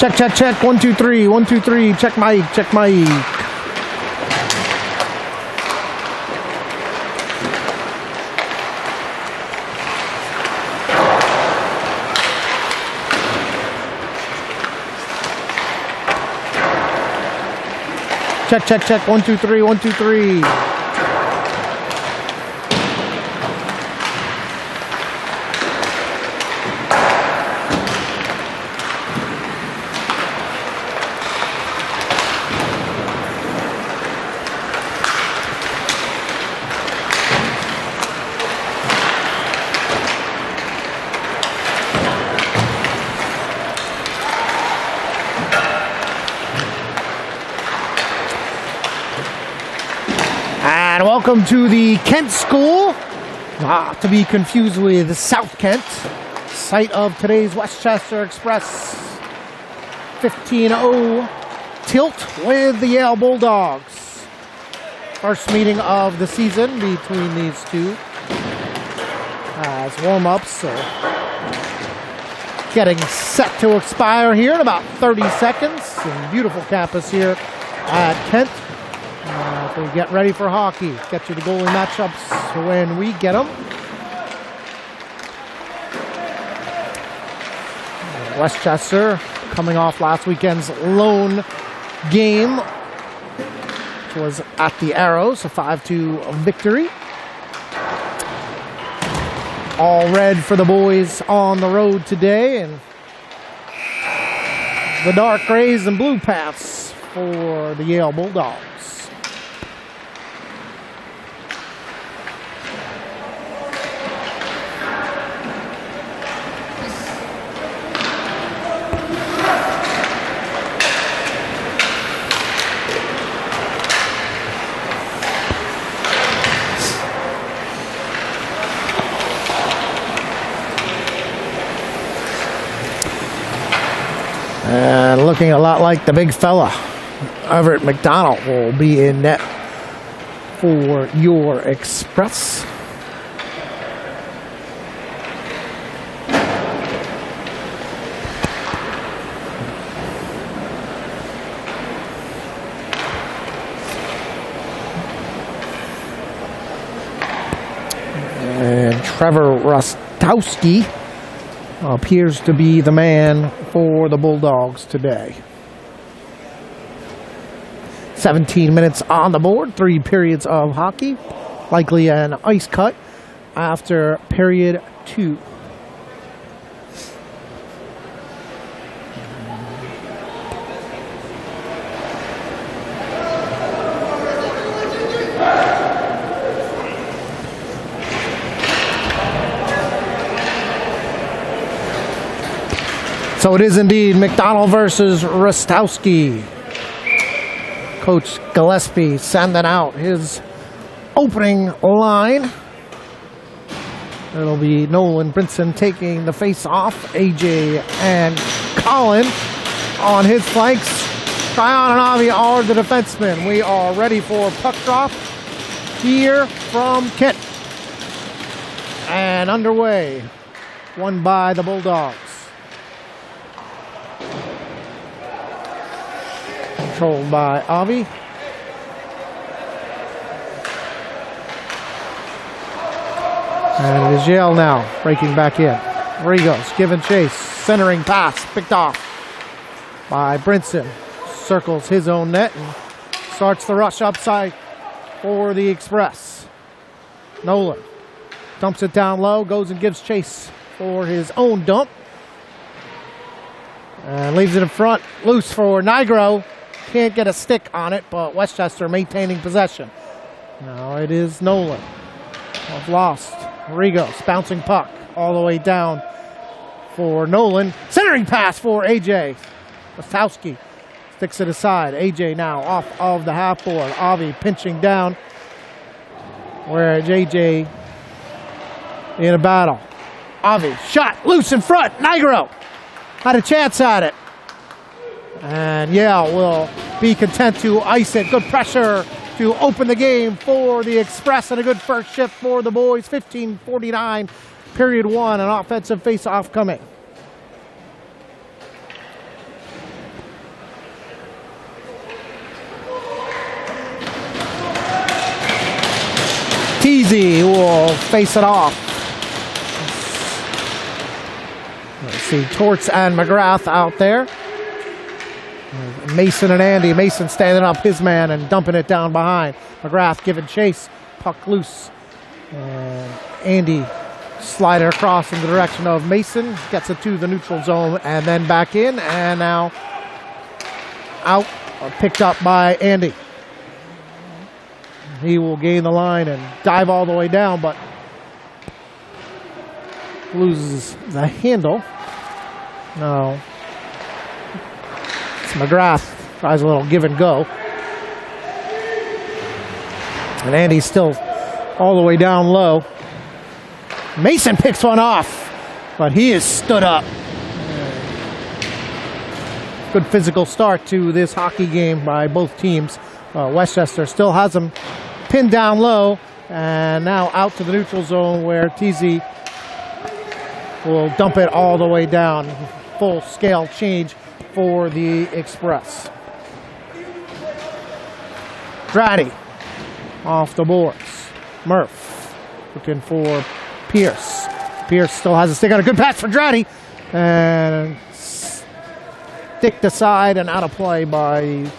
Check, check, check. 1, 2, 3. 1, 2, 3. Check mic, check mic. Check, check, check. 1, 2, 3. 1, 2, 3. And welcome to the Kent School, not to be confused with South Kent, site of today's Westchester Express 15-0 tilt with the Yale Bulldogs. First meeting of the season between these two as warm-ups getting set to expire here in about 30 seconds. And beautiful campus here at Kent. We get ready for hockey. Get you the goalie matchups when we get them. Westchester coming off last weekend's lone game, which was at the Arrows, a 5-2 victory. All red for the boys on the road today, and the dark grays and blue pants for the Yale Bulldogs. And looking a lot like the big fella, Everett McDonald will be in net for your Express. And Trevor Rostowski appears to be the man for the Bulldogs today. 17 minutes on the board, 3 periods of hockey, likely an ice cut after period 2. So it is indeed McDonald versus Rostowski. Coach Gillespie sending out his opening line. It'll be Nolan Brinson taking the face off. AJ and Colin on his flanks. Tryon and Avi are the defensemen. We are ready for puck drop here from Kent. And underway. Won by the Bulldogs. Controlled by Avi. And it is Yale now, breaking back in. Rigos giving chase, centering pass, picked off by Brinson. Circles his own net and starts the rush upside for the Express. Nolan dumps it down low, goes and gives chase for his own dump. And leaves it in front, loose for Nigro. Can't get a stick on it, but Westchester maintaining possession. Now it is Nolan. I've lost. Rigos bouncing puck all the way down for Nolan. Centering pass for AJ. Rostowski sticks it aside. AJ now off of the half board. Avi pinching down. Whereas AJ in a battle. Avi shot loose in front. Nigro had a chance at it. And Yale will be content to ice it. Good pressure to open the game for the Express, and a good first shift for the boys. 15:49, period 1, an offensive face-off coming. Teasy will face it off. Let's see, Torts and McGrath out there. Mason and Andy. Mason standing up his man and dumping it down behind. McGrath giving chase. Puck loose. And Andy sliding across in the direction of Mason. Gets it to the neutral zone and then back in. And now out. Picked up by Andy. He will gain the line and dive all the way down, but loses the handle. No. It's McGrath. Tries a little give and go. And Andy's still all the way down low. Mason picks one off, but he is stood up. Good physical start to this hockey game by both teams. Westchester still has them pinned down low, and now out to the neutral zone where Teasy will dump it all the way down. Full scale change for the Express. Dratty off the boards. Murph looking for Pierce. Pierce still has a stick on a good pass for Dratty, and sticked aside and out of play by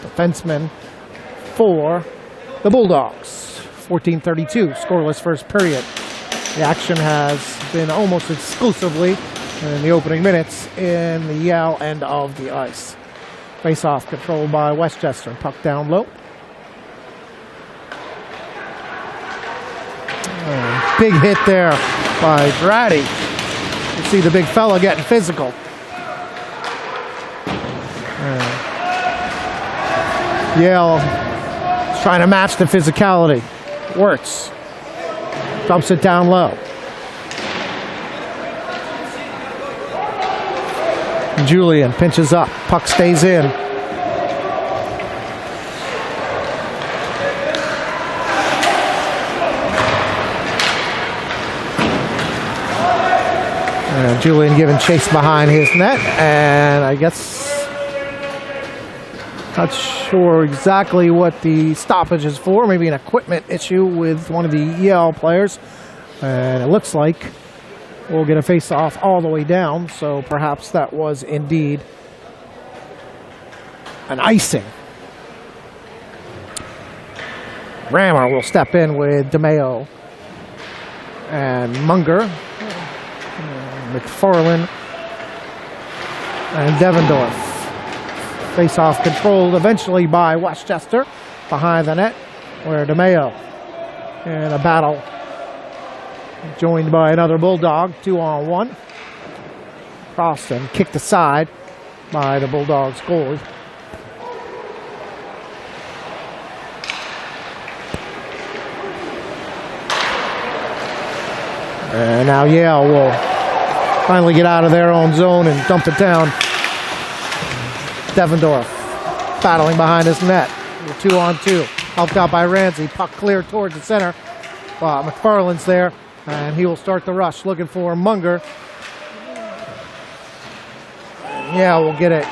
defenseman for the Bulldogs. 14:32, scoreless first period. The action has been almost exclusively in the opening minutes in the Yale end of the ice. Face-off controlled by Westchester. Puck down low. Big hit there by Dratty. You see the big fella getting physical. Yale is trying to match the physicality. Wirtz dumps it down low. Julian pinches up. Puck stays in. And Julian giving chase behind his net, and I guess not sure exactly what the stoppage is for. Maybe an equipment issue with one of the Yale players. And it looks like we'll get a face-off all the way down. So perhaps that was indeed an icing. Rammer will step in with DeMeo and Munger, McFarland, and Devendorf. Face-off controlled eventually by Westchester behind the net, where DeMeo in a battle joined by another Bulldog, 2-on-1. Crossed and kicked aside by the Bulldogs goalie. And now Yale will finally get out of their own zone and dump it down. Devendorf battling behind his net. 2-on-2. Helped out by Ramsey. Puck clear towards the center. McFarland's there, and he will start the rush looking for Munger. Yeah, we'll get it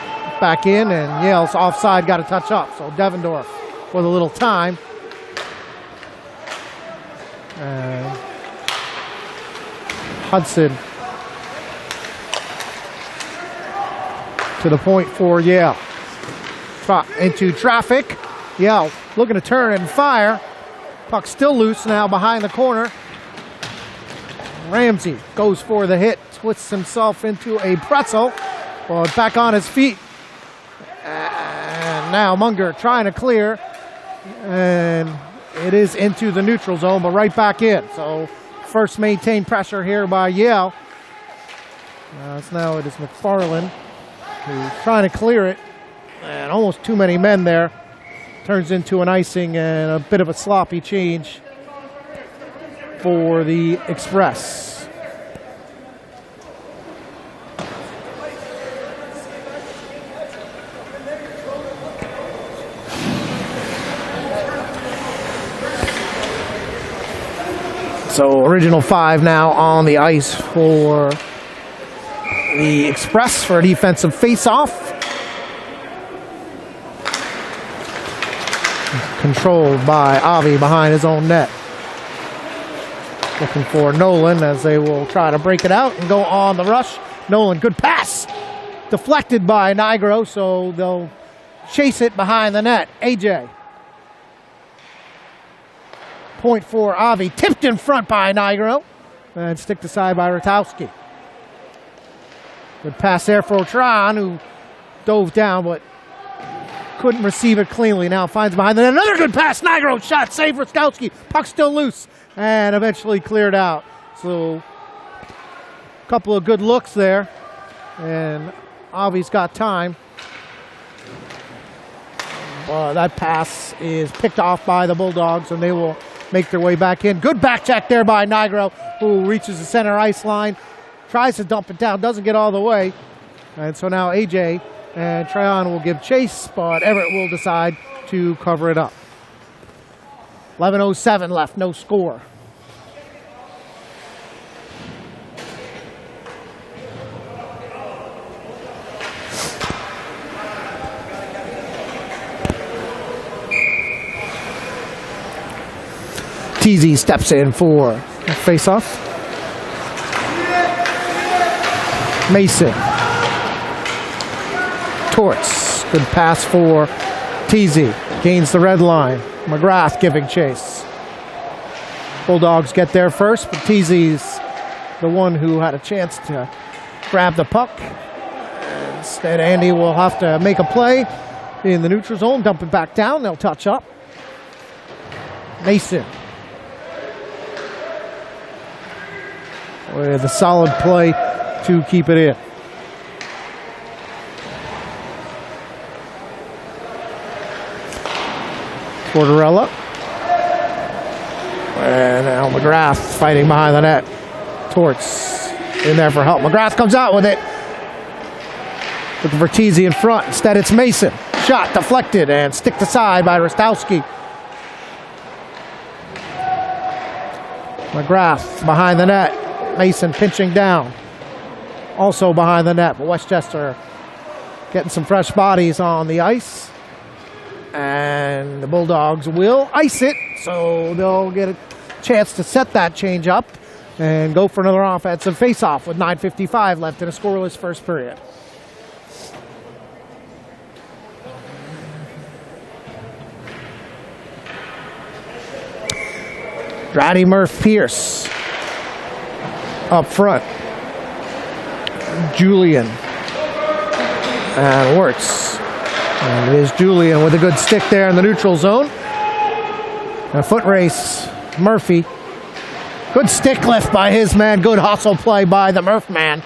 back in, and Yale's offside got to touch up. So Devendorf with a little time. And Hudson to the point for Yale. Into traffic. Yale looking to turn and fire. Puck still loose now behind the corner. Ramsey goes for the hit. Twists himself into a pretzel. But back on his feet. And now Munger trying to clear. And it is into the neutral zone, but right back in. So first maintained pressure here by Yale. Now it is McFarland who's trying to clear it, and almost too many men there. Turns into an icing and a bit of a sloppy change for the Express. So original five now on the ice for the Express for a defensive face-off. controlled by Avi behind his own net. Looking for Nolan as they will try to break it out and go on the rush. Nolan, good pass. Deflected by Nigro, so they'll chase it behind the net. AJ. Point for Avi. Tipped in front by Nigro. And sticked aside by Ratowski. Good pass there for Tron, who dove down but couldn't receive it cleanly. Now finds behind the net. Another good pass. Nigro shot. Save Ratowski. Puck still loose. And eventually cleared out. So a couple of good looks there. And Avi's got time. That pass is picked off by the Bulldogs, and they will make their way back in. Good back check there by Nigro, who reaches the center ice line. Tries to dump it down. Doesn't get all the way. And so now AJ and Tryon will give chase, but Everett will decide to cover it up. 11:07 left, no score. TZ steps in for a face-off. Mason. Torts. Good pass for TZ. Gains the red line. McGrath giving chase. Bulldogs get there first, but TZ's the one who had a chance to grab the puck. Instead, Andy will have to make a play in the neutral zone, dump it back down. They'll touch up. Mason. With a solid play to keep it in. Tortorella. And now McGrath fighting behind the net. Torts in there for help. McGrath comes out with it. Looking for Teasy in front. Instead, it's Mason. Shot deflected and sticked aside by Rostowski. McGrath behind the net. Mason pinching down. Also behind the net, but Westchester getting some fresh bodies on the ice. And the Bulldogs will ice it, so they'll get a chance to set that change up and go for another offensive face-off with 9:55 left in a scoreless first period. Dratty, Murph, Pierce up front. Julian and Wirtz. And it is Julian with a good stick there in the neutral zone. A foot race, Murphy. Good stick lift by his man. Good hustle play by the Murph man.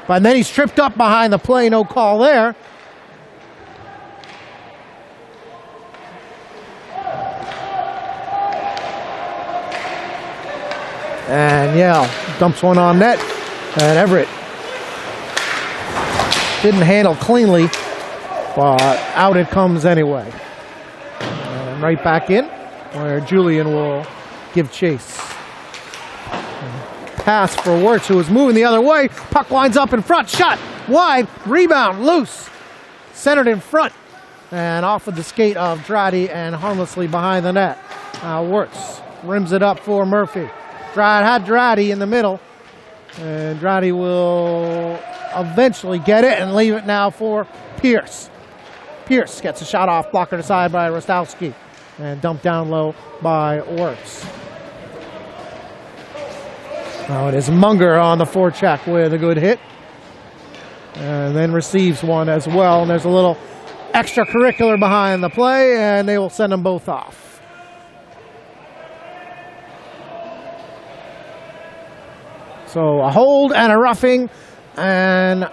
But then he's tripped up behind the play. No call there. And Yale dumps one on net. And Everett didn't handle cleanly, but out it comes anyway. And right back in, where Julian will give chase. Pass for Wirtz, who was moving the other way. Puck winds up in front. Shot wide. Rebound loose. Centered in front. And off of the skate of Dratty and harmlessly behind the net. Wirtz rims it up for Murphy. Had Dratty in the middle. And Dratty will eventually get it and leave it now for Pierce. Pierce gets a shot off, blocker aside by Rostowski. And dumped down low by Wirtz. Now it is Munger on the forecheck with a good hit. And then receives one as well. And there's a little extracurricular behind the play, and they will send them both off. So a hold and a roughing, and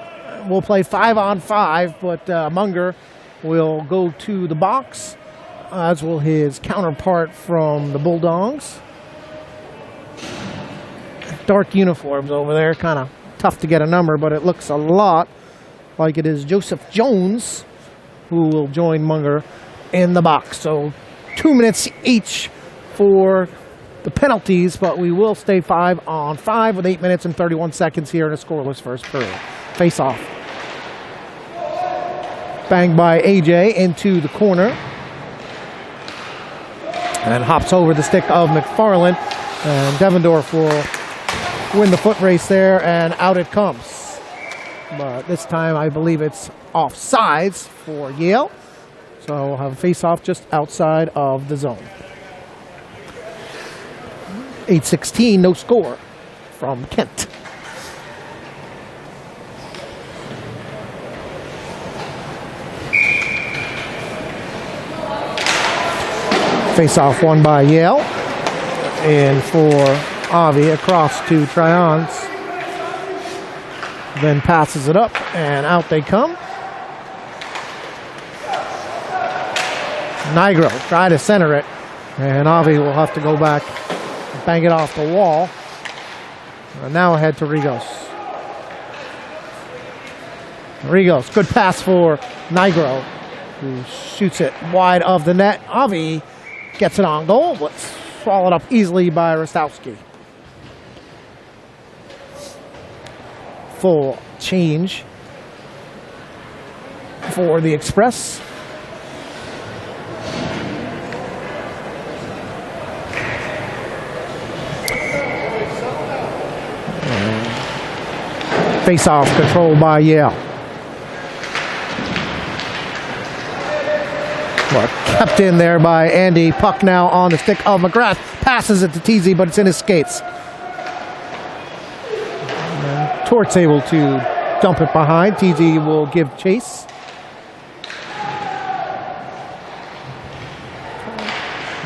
we'll play 5-on-5, but Munger will go to the box, as will his counterpart from the Bulldogs. Dark uniforms over there, kind of tough to get a number, but it looks a lot like it is Joseph Jones who will join Munger in the box. So 2 minutes each for the penalties, but we will stay 5-on-5 with 8 minutes and 31 seconds here in a scoreless first period. Face off. Banged by AJ into the corner. And hops over the stick of McFarland. And Devendorf will win the foot race there, and out it comes. But this time I believe it's offsides for Yale. So we'll have a face-off just outside of the zone. 8-16, no score from Kent. Face-off won by Yale. And for Avi across to Tryons. Then passes it up, and out they come. Nigro try to center it, and Avi will have to go back and bang it off the wall. And now ahead to Rigos. Rigos, good pass for Nigro, who shoots it wide of the net. Avi gets it on goal, but swallowed up easily by Rostowski. Full change for the Express. Face-off controlled by Yale. But kept in there by Andy. Puck now on the stick of McGrath. Passes it to Teasy, but it's in his skates. Tort's able to dump it behind. Teasy will give chase.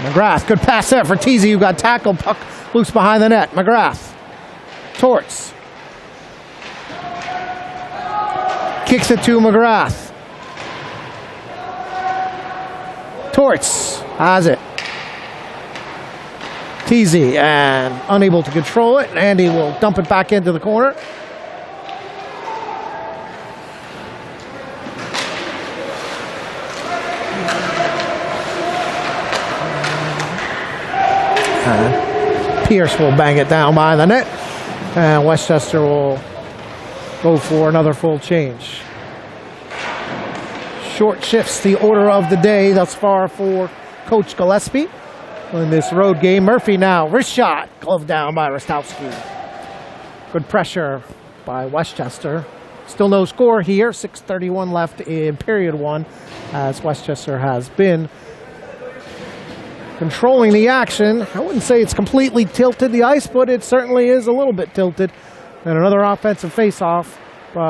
McGrath, good pass there for Teasy, who got tackled. Puck loose behind the net. McGrath. Torts. Kicks it to McGrath. Torts has it. Teasy, and unable to control it. Andy will dump it back into the corner. Pierce will bang it down by the net. And Westchester will go for another full change. Short shifts the order of the day thus far for Coach Gillespie in this road game. Murphy now, wrist shot, glove down by Rostowski. Good pressure by Westchester. Still no score here, 6:31 left in period one, as Westchester has been controlling the action. I wouldn't say it's completely tilted the ice, but it certainly is a little bit tilted. And another offensive face-off.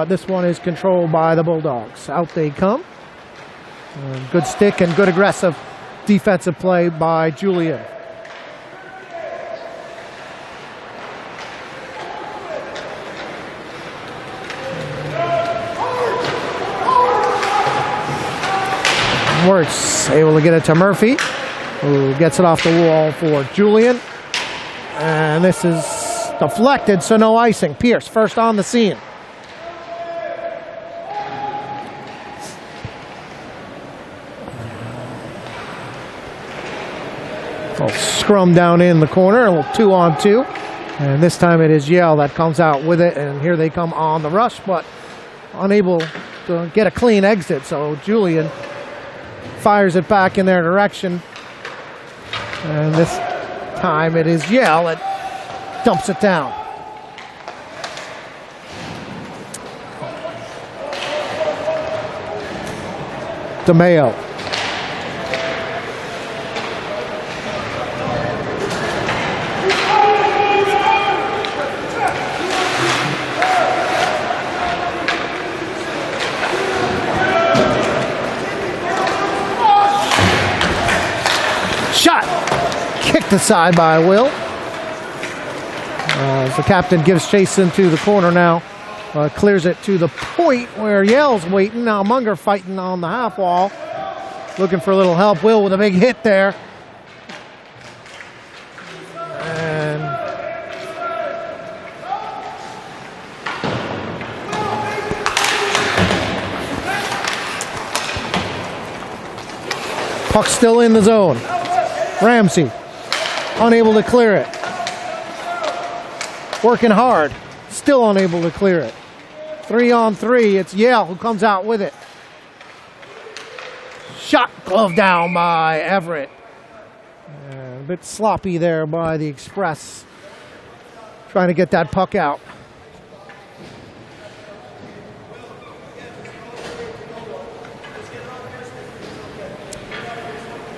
This one is controlled by the Bulldogs. Out they come. Good stick and good aggressive defensive play by Julian. Wirtz able to get it to Murphy, who gets it off the wall for Julian. And this is deflected, so no icing. Pierce first on the scene. Little scrum down in the corner, a little 2-on-2. And this time it is Yale that comes out with it, and here they come on the rush, but unable to get a clean exit. So Julian fires it back in their direction. And this time it is Yale that dumps it down. DeMayo. Shot! Kicked aside by Will. As the captain gives chase into the corner now. Clears it to the point where Yale's waiting. Now Munger fighting on the half wall. Looking for a little help. Will with a big hit there. And puck still in the zone. Ramsey unable to clear it. Working hard. Still unable to clear it. 3-on-3. It's Yale who comes out with it. Shot, glove down by Everett. bit sloppy there by the Express, trying to get that puck out.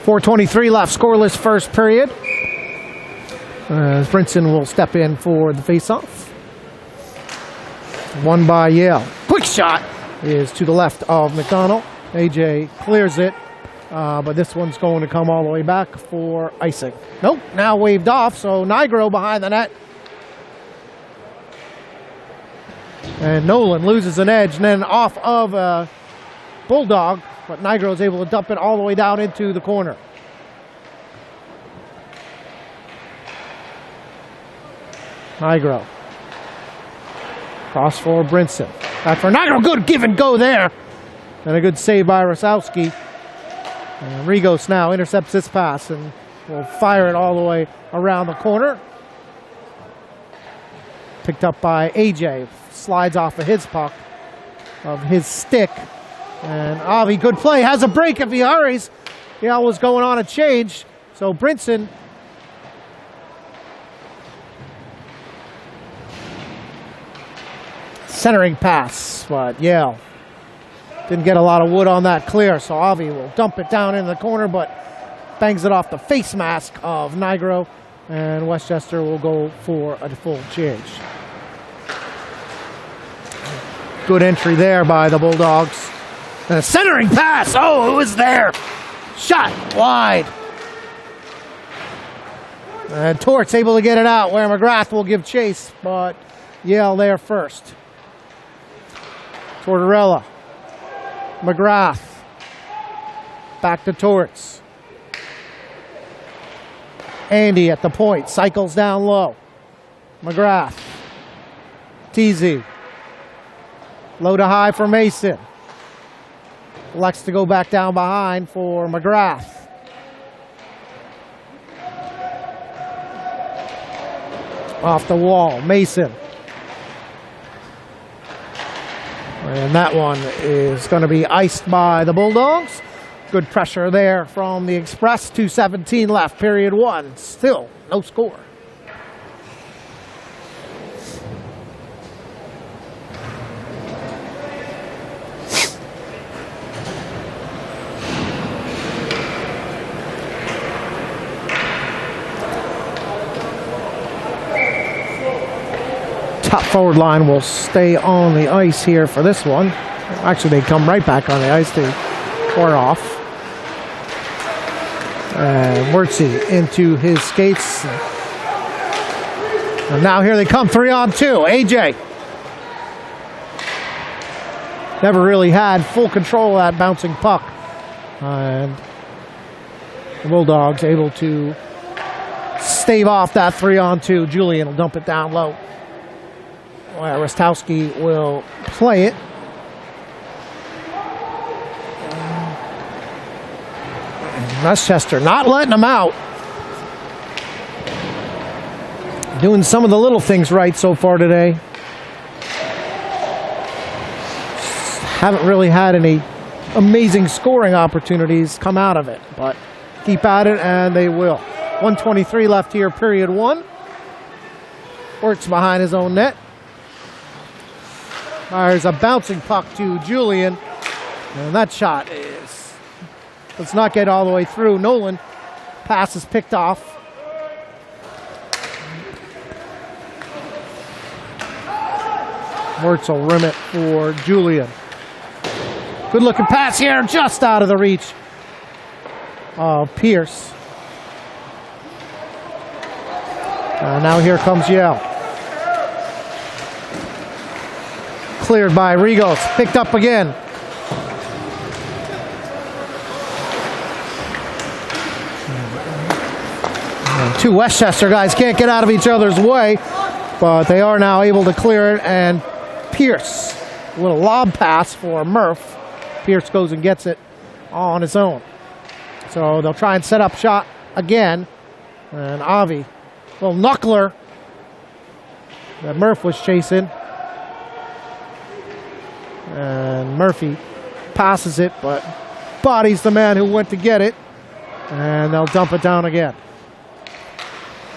.423 left, scoreless first period. As Brinson will step in for the faceoff. Won by Yale. Quick shot is to the left of McDonald. AJ clears it, but this one's going to come all the way back for icing. Nope, now waved off, so Nigro behind the net. And Nolan loses an edge, and then off of Bulldog, but Nigro is able to dump it all the way down into the corner. Nigro. Cross for Brinson. Back for Nigro. Good give and go there. And a good save by Rosowski. And Rigos now intercepts this pass and will fire it all the way around the corner. Picked up by AJ. Slides off of his puck, of his stick. And Avi, good play. Has a break if he hurries. Yale was going on a change. So Brinson centering pass, but Yale didn't get a lot of wood on that clear, so Avi will dump it down in the corner, but bangs it off the face mask of Nigro, and Westchester will go for a full change. Good entry there by the Bulldogs. And a centering pass. Oh, it was there. Shot wide. And Torts able to get it out where McGrath will give chase, but Yale there first. Tortorella. McGrath. Back to Torts. Andy at the point. Cycles down low. McGrath. TZ. Low to high for Mason. Elects to go back down behind for McGrath. Off the wall, Mason. And that one is going to be iced by the Bulldogs. Good pressure there from the Express. 2:17 left, period one. Still no score. Top forward line will stay on the ice here for this one. Actually, they come right back on the ice to pour off. Wurtzy into his skates. And now here they come, 3-on-2. AJ. Never really had full control of that bouncing puck. And the Bulldogs able to stave off that 3-on-2. Julian will dump it down low. Rostowski will play it. Westchester not letting them out. Doing some of the little things right so far today. Haven't really had any amazing scoring opportunities come out of it, but keep at it and they will. 1:23 left here, period one. Works behind his own net. There's a bouncing puck to Julian, and that shot does not get all the way through. Nolan pass is picked off. Wirtz will rim it for Julian. Good looking pass here, just out of the reach of Pierce. Now here comes Yale. Cleared by Rigos, picked up again. And two Westchester guys can't get out of each other's way, but they are now able to clear it, and Pierce, a little lob pass for Murph. Pierce goes and gets it on his own. So they'll try and set up shot again, and Avi, little knuckler that Murph was chasing. And Murphy passes it, but bodies the man who went to get it. And they'll dump it down again.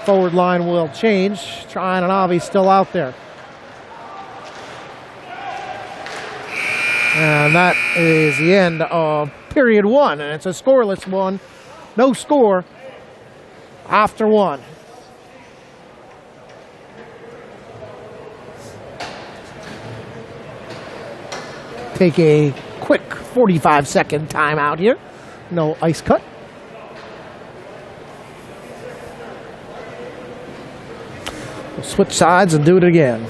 Forward line will change. Tryon and Avi still out there. And that is the end of period one. And it's a scoreless one. No score after one. Take a quick 45-second timeout here. No ice cut. We'll switch sides and do it again.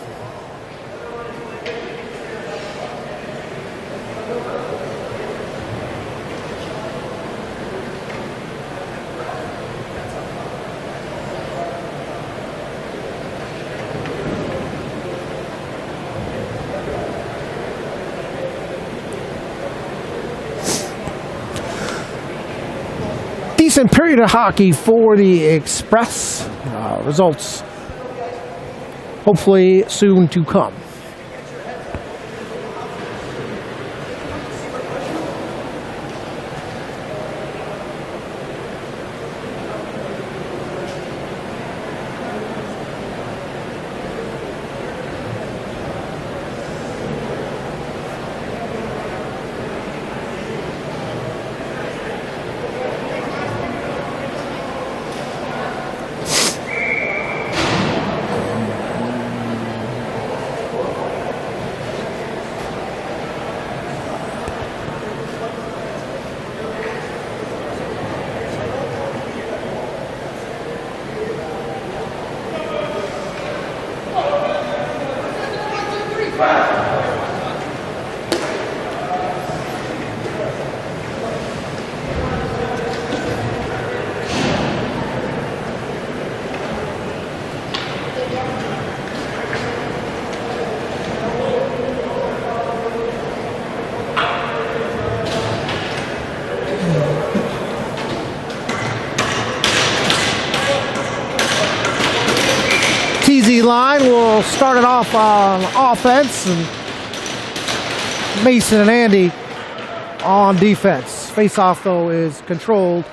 Decent period of hockey for the Express. Results hopefully soon to come. Line will start it off on offense, and Mason and Andy on defense. Face-off, though, is controlled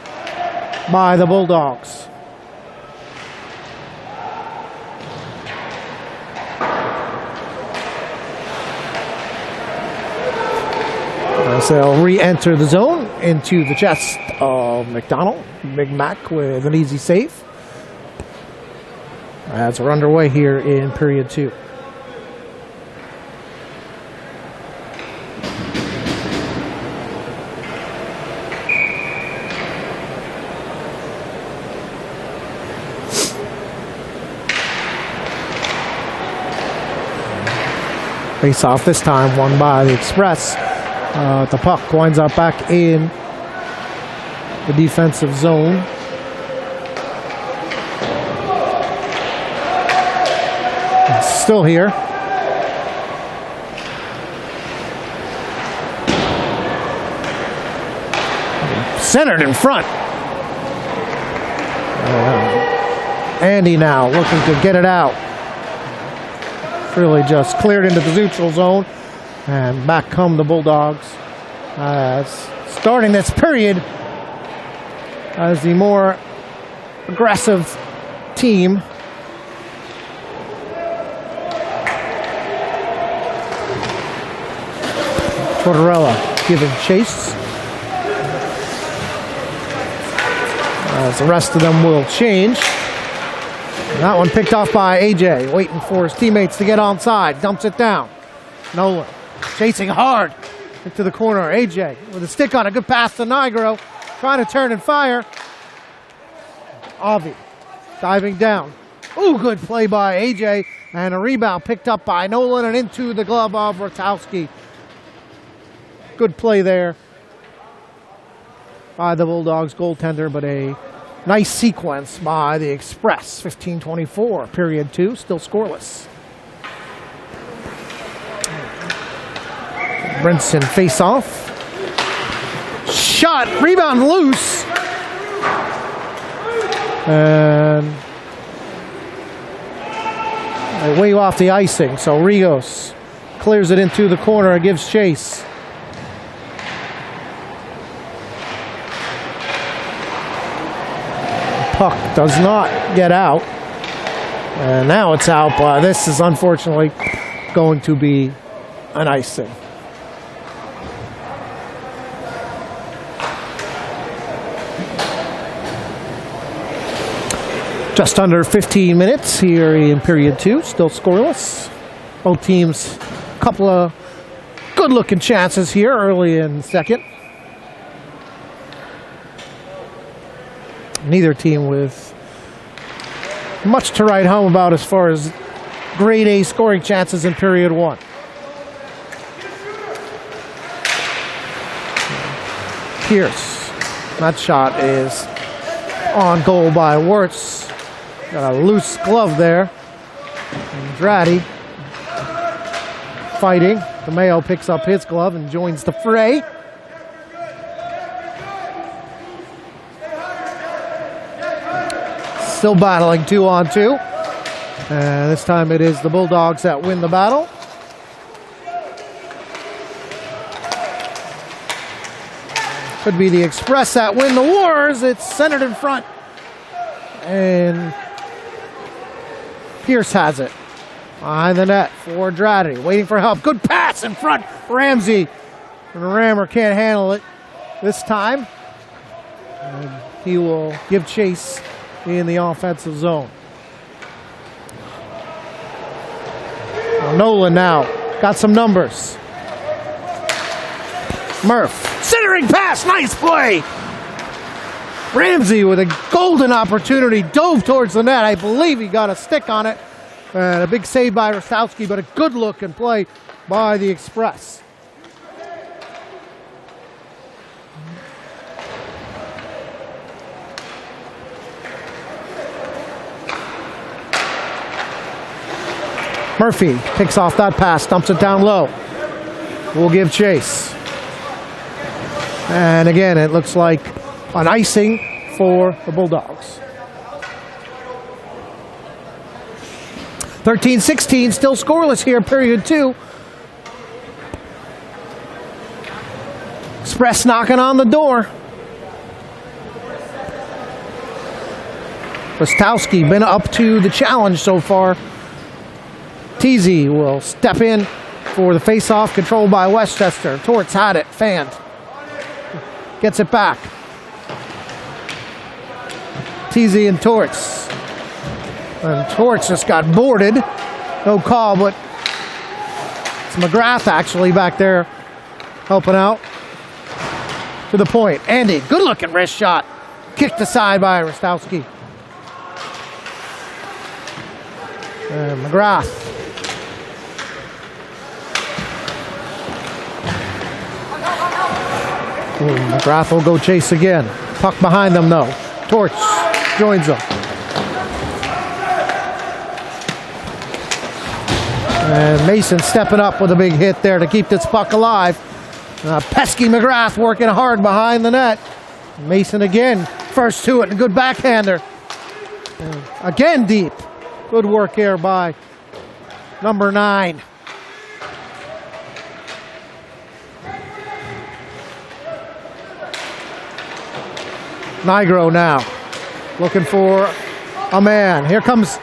by the Bulldogs. As they'll re-enter the zone into the chest of McDonald. Big Mac with an easy save. As we're underway here in period two. Face off this time won by the Express. The puck winds up back in the defensive zone. Still here. Centered in front. Andy now looking to get it out. Really just cleared into the neutral zone. And back come the Bulldogs. Starting this period as the more aggressive team. Tortorella giving chase. As the rest of them will change. And that one picked off by AJ, waiting for his teammates to get onside. Dumps it down. Nolan chasing hard into the corner. AJ with a stick on a good pass to Nigro. Trying to turn and fire. Avi diving down. Ooh, good play by AJ. And a rebound picked up by Nolan and into the glove of Rotowski. Good play there by the Bulldogs goaltender, but a nice sequence by the Express. 15-24, period two, still scoreless. Brinson face off. Shot, rebound loose. And they wave off the icing, so Rigos clears it into the corner and gives chase. Puck does not get out. And now it's out, but this is unfortunately going to be an icing. Just under 15 minutes here in period 2, still scoreless. Both teams, a couple of good-looking chances here early in second. Neither team with much to write home about as far as grade A scoring chances in period 1. Pierce, that shot is on goal by Wirtz. Got a loose glove there. Andrade fighting. DeMeo picks up his glove and joins the fray. Still battling 2-on-2. And this time it is the Bulldogs that win the battle. Could be the Express that win the wars. It's centered in front. And Pierce has it. Behind the net for Andrade. Waiting for help. Good pass in front. Ramsey. And Rammer can't handle it this time. And he will give chase in the offensive zone. Well, Nolan now got some numbers. Murph. Centering pass. Nice play. Ramsey with a golden opportunity, dove towards the net. I believe he got a stick on it. And a big save by Rostowski, but a good look and play by the Express. Murphy picks off that pass, dumps it down low. We'll give chase. And again, it looks like an icing for the Bulldogs. 13-16, still scoreless here, period 2. Express knocking on the door. Rostowski been up to the challenge so far. Teasy will step in for the face-off, controlled by Westchester. Torts had it, fanned. Gets it back. Teasy and Torts. And Torts just got boarded. No call, but it's McGrath actually back there helping out. To the point. Andy, good looking wrist shot. Kicked aside by Rostowski. And McGrath. Ooh, McGrath will go chase again. Puck behind them though. Torch joins them. And Mason stepping up with a big hit there to keep this puck alive. Pesky McGrath working hard behind the net. Mason again, first to it, a good backhander. Again deep. Good work here by number 9. Nigro now, looking for a man. Here comes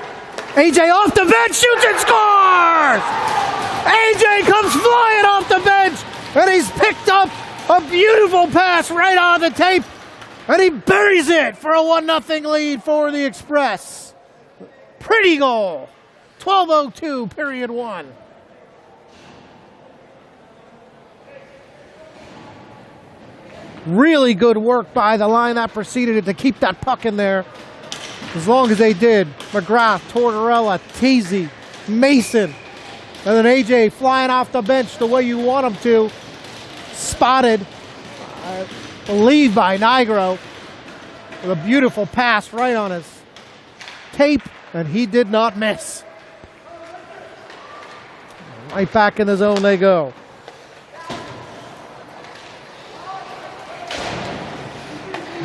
AJ off the bench, shoots and scores! AJ comes flying off the bench, and he's picked up a beautiful pass right on the tape, and he buries it for a 1-0 lead for the Express. Pretty goal. 12:02, period 1. Really good work by the line that preceded it to keep that puck in there as long as they did. McGrath, Tortorella, Teasy, Mason, and then AJ flying off the bench the way you want him to. Spotted, I believe, by Nigro with a beautiful pass right on his tape, and he did not miss. Right back in the zone they go.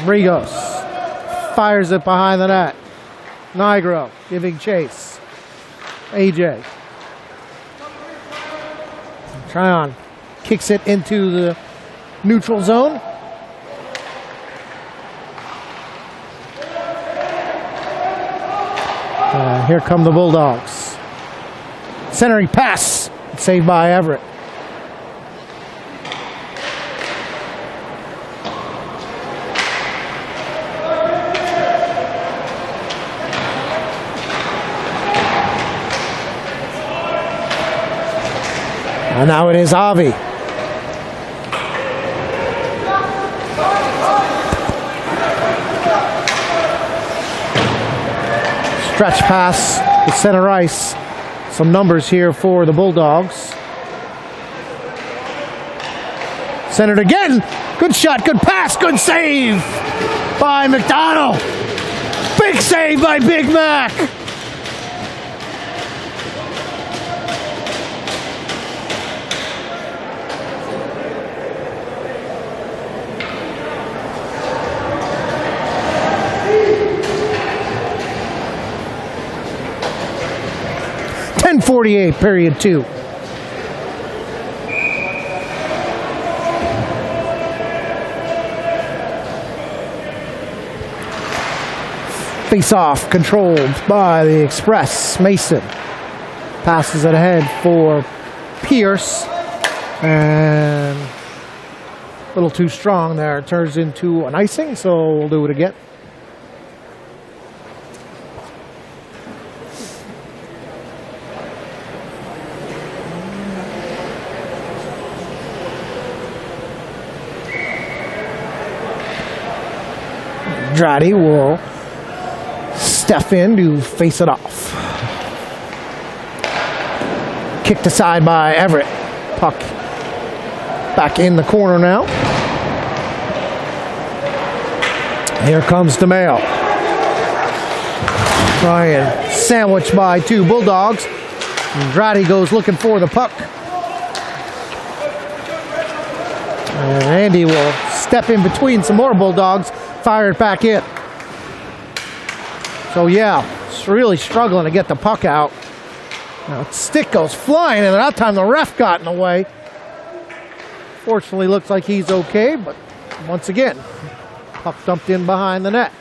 Rigos fires it behind the net. Nigro giving chase. AJ. Tryon kicks it into the neutral zone. And here come the Bulldogs. Centering pass, saved by Everett. And now it is Avi. Stretch pass to center ice. Some numbers here for the Bulldogs. Centered again. Good shot, good pass, good save by McDonald. Big save by Big Mac. .48, period 2. Face off, controlled by the Express. Mason passes it ahead for Pierce. And a little too strong there. It turns into an icing, so we'll do it again. Andrade will step in to face it off. Kicked aside by Everett. Puck back in the corner now. Here comes DeMayo. Ryan sandwiched by 2 Bulldogs. Andrade goes looking for the puck. And Andy will step in between some more Bulldogs. Fire it back in. So yeah, it's really struggling to get the puck out. Now, stick goes flying, and that time the ref got in the way. Fortunately, looks like he's okay, but once again, puck dumped in behind the net.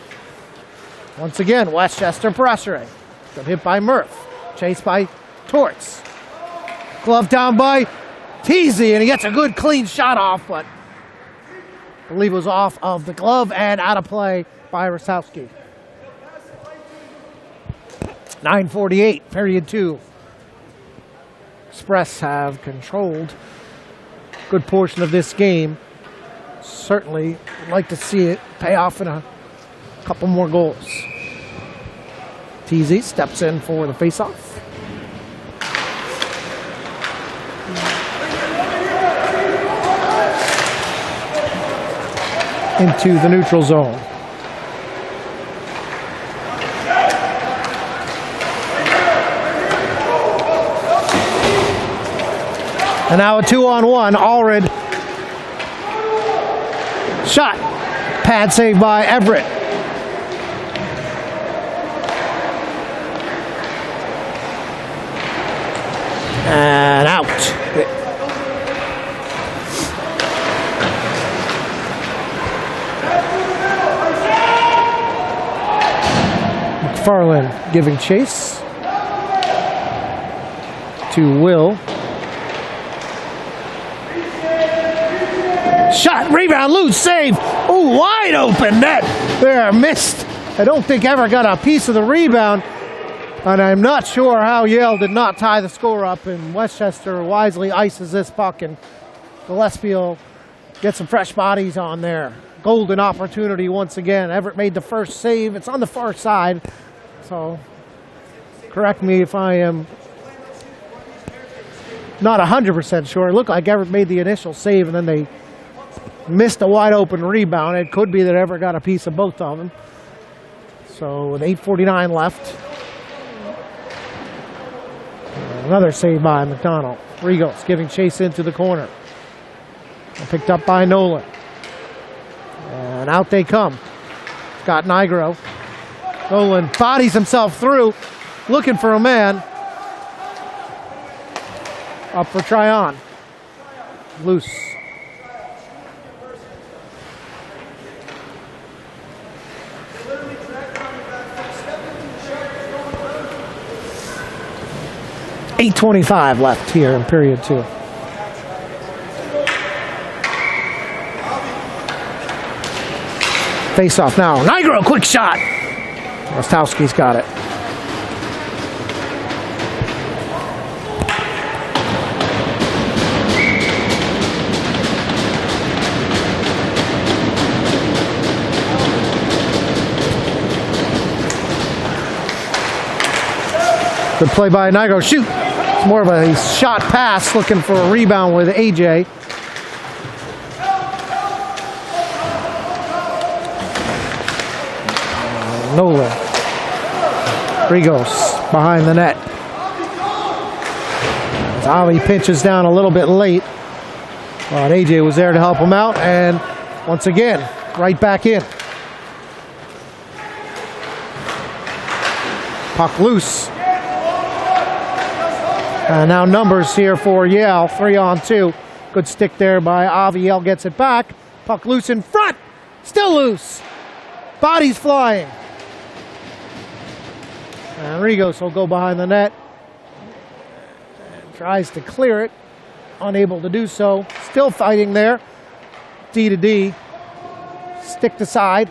Once again, Westchester pressuring. Got hit by Murph. Chased by Torts. Glove down by Teasy, and he gets a good clean shot off, but I believe it was off of the glove and out of play by Rosowski. 9:48, period 2. Express have controlled a good portion of this game. Certainly would like to see it pay off in a couple more goals. Teasy steps in for the faceoff. Into the neutral zone. And now a 2-on-1. Allred. Shot. Pad saved by Everett. And out. McFarland giving chase to Will. Shot, rebound, loose, save. Ooh, wide open net. There, missed. I don't think ever got a piece of the rebound. And I'm not sure how Yale did not tie the score up. And Westchester wisely ices this puck. And Gillespie will get some fresh bodies on there. Golden opportunity once again. Everett made the first save. It's on the far side. So, correct me if I am not 100% sure. It looked like Everett made the initial save and then they missed a wide open rebound. It could be that Everett got a piece of both of them. So, with 8:49 left. Another save by McDonald. Regals giving chase into the corner. Picked up by Nolan. And out they come. Scott Nigro. Nolan bodies himself through, looking for a man. Up for Tryon. Loose. 8:25 left here in period 2. Face off now. Nigro, quick shot. Rostowski's got it. Good play by Nigro. Shoot. It's more of a shot pass, looking for a rebound with AJ. Nolan. Rigos behind the net. Avi pinches down a little bit late, but AJ was there to help him out, and once again, right back in. Puck loose. Now numbers here for Yale, 3-on-2. Good stick there by Avi. Yale gets it back. Puck loose in front. Still loose. Bodies flying. And Rigos will go behind the net. And tries to clear it. Unable to do so. Still fighting there. D to D. Stick to side.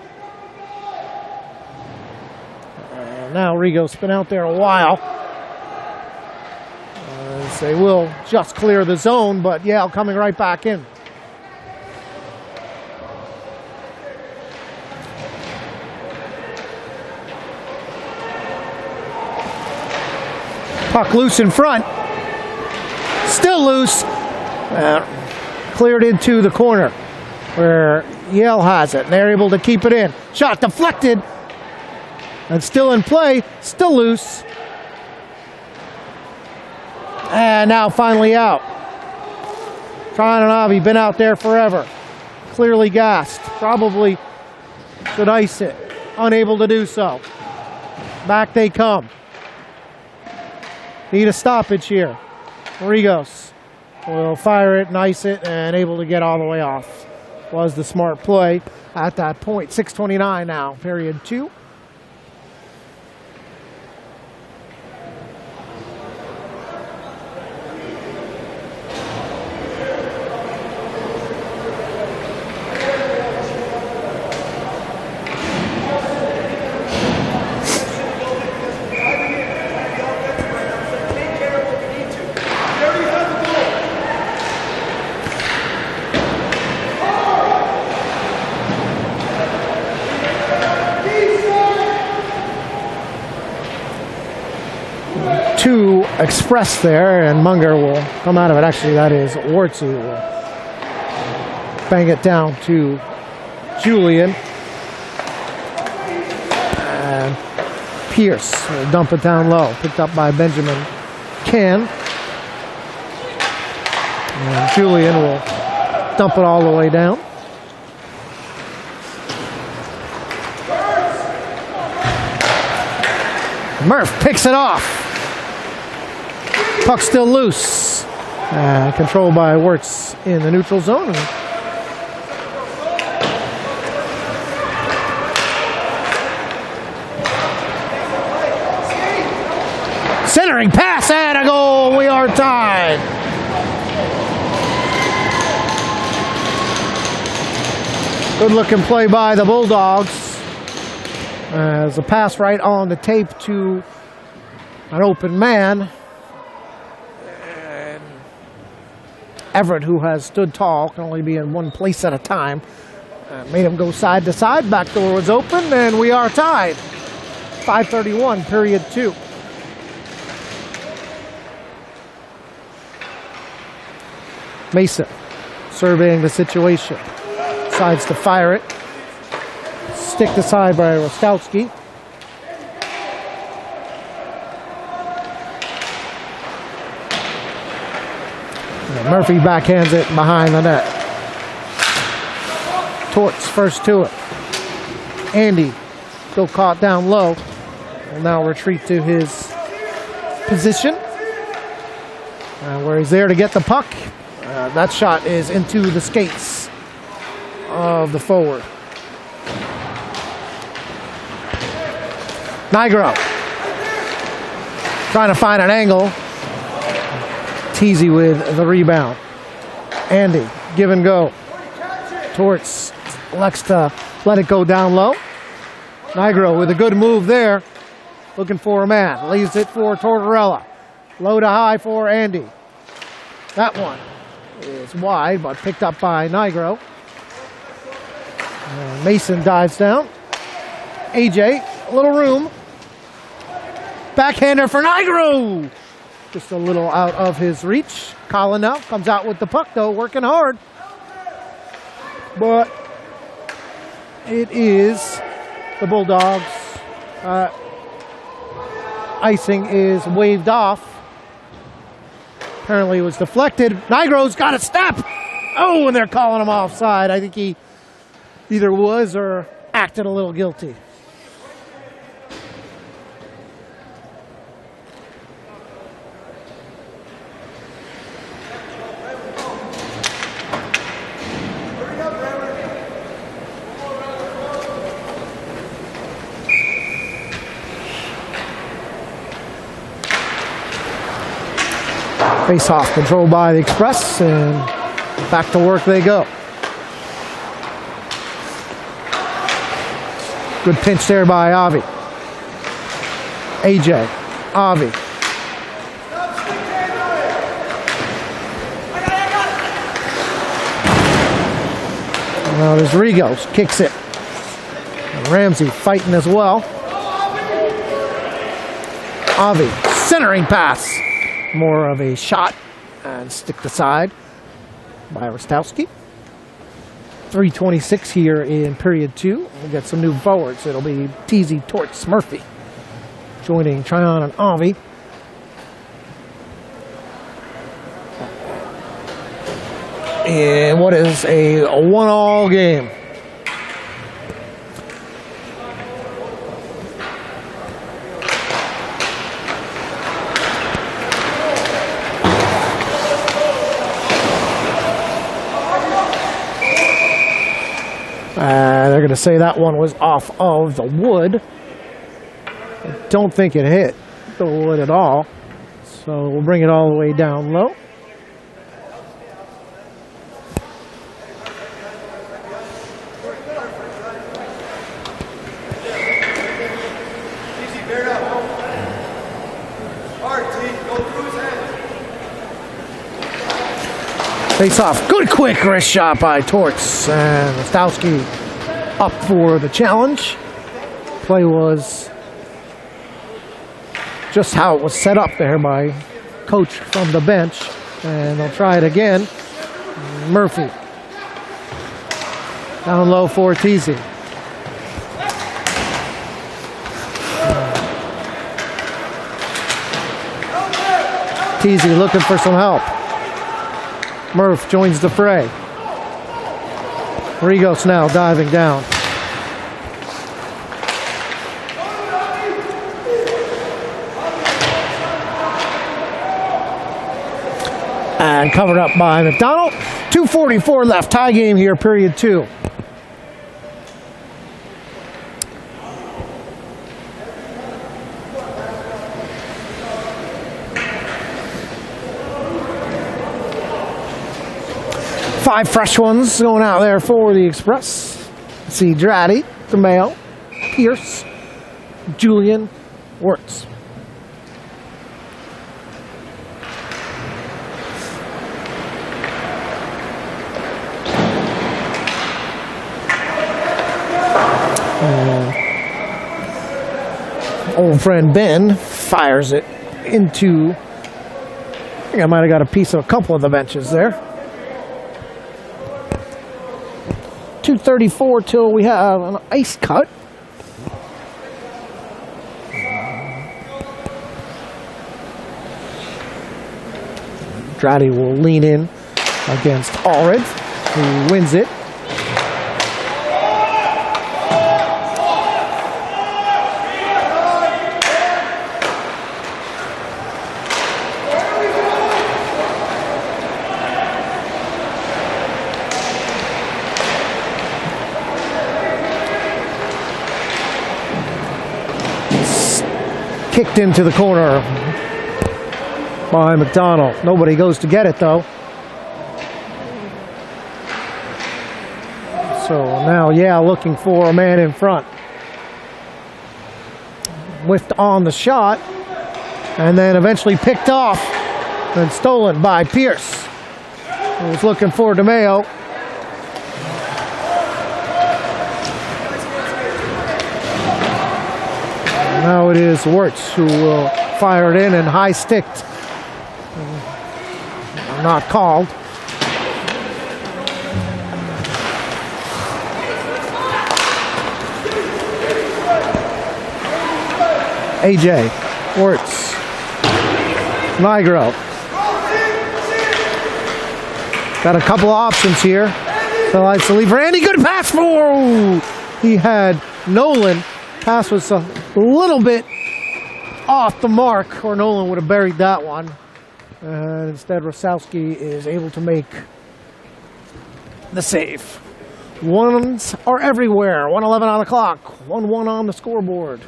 And now Rigos been out there a while. They will just clear the zone, but Yale coming right back in. Puck loose in front. Still loose. Cleared into the corner where Yale has it. And they're able to keep it in. Shot deflected. And still in play. Still loose. And now finally out. Tron and Avi been out there forever. Clearly gassed. Probably should ice it. Unable to do so. Back they come. Need a stoppage here. Rigos will fire it and ice it, and able to get all the way off. Was the smart play at that point. 6:29 now, period 2. Two express there, and Munger will come out of it. Actually, that is Wartz will bang it down to Julian. And Pierce will dump it down low. Picked up by Benjamin Can. And Julian will dump it all the way down. Murph picks it off. Puck still loose. Controlled by Wirtz in the neutral zone. Centering pass and a goal. We are tied. Good looking play by the Bulldogs. As a pass right on the tape to an open man. Everett, who has stood tall, can only be in one place at a time. Made him go side to side. Back door was open, and we are tied. 5:31, period 2. Mason surveying the situation. Decides to fire it. Stick to side by Rostowski. Murphy backhands it behind the net. Torts first to it. Andy, still caught down low, will now retreat to his position, where he's there to get the puck. That shot is into the skates of the forward. Nigro trying to find an angle. Teasy with the rebound. Andy, give and go. Torts elects to let it go down low. Nigro with a good move there. Looking for a man. Leaves it for Tortorella. Low to high for Andy. That one is wide, but picked up by Nigro. And Mason dives down. AJ, a little room. Backhander for Nigro. Just a little out of his reach. Colin now comes out with the puck, though, working hard. But it is the Bulldogs. Icing is waved off. Apparently it was deflected. Nigro's got a step. Oh, and they're calling him offside. I think he either was or acted a little guilty. Face-off controlled by the Express, and back to work they go. Good pinch there by Avi. AJ, Avi. Now there's Rigos, kicks it. And Ramsey fighting as well. Avi, centering pass. More of a shot and stick to side by Rostowski. 3:26 here in period 2. We'll get some new forwards. It'll be Teasy, Torts, Murphy joining Tryon and Avi. And what is a 1-all game. They're going to say that one was off of the wood. I don't think it hit the wood at all. So we'll bring it all the way down low. Face off. Good quick wrist shot by Torts. And Rostowski up for the challenge. Play was just how it was set up there by coach from the bench. And they'll try it again. Murphy. Down low for Teasy. Teasy looking for some help. Murph joins the fray. Rigos now diving down. And covered up by McDonald. 2:44 left. Tie game here, period 2. Five fresh ones going out there for the Express. See Dratty, DeMayo, Pierce, Julian, Wirtz. Old friend Ben fires it into, I think I might have got a piece of a couple of the benches there. 2:34 till we have an ice cut. Dratty will lean in against Allred, who wins it. Kicked into the corner. by McDonald. Nobody goes to get it, though. So now Yale looking for a man in front. Whiffed on the shot, and then eventually picked off and stolen by Pierce. He was looking for DeMeo. Now it is Wirtz who will fire it in and high-sticked. Not called. AJ, Wirtz, Nigro. Got a couple of options here. Still likes to leave Randy. Good pass for. He had Nolan. Pass was a little bit off the mark, or Nolan would have buried that one. And instead, Rosowski is able to make the save. Ones are everywhere. 1:11 on the clock. 1-1 on the scoreboard.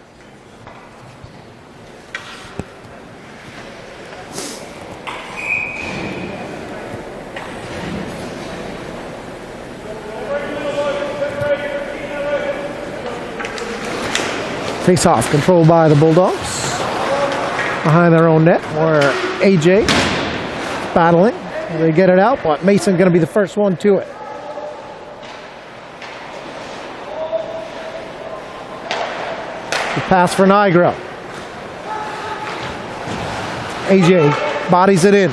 Face-off controlled by the Bulldogs. Behind their own net, where AJ battling. They get it out, but Mason going to be the first one to it. The pass for Nigro. AJ bodies it in.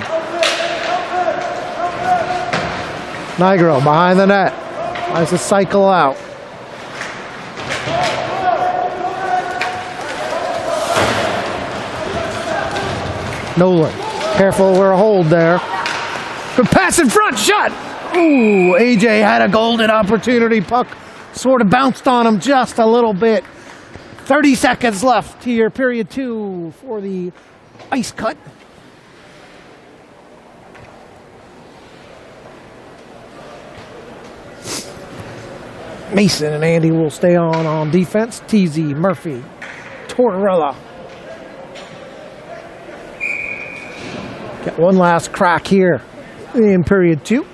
Nigro behind the net. Tries to cycle out. Nolan, careful, we're a hold there. Good pass in front, shot! Ooh, AJ had a golden opportunity. Puck sort of bounced on him just a little bit. 30 seconds left here, period 2 for the ice cut. Mason and Andy will stay on defense. TZ, Murphy, Tortorella. Get one last crack here in period 2.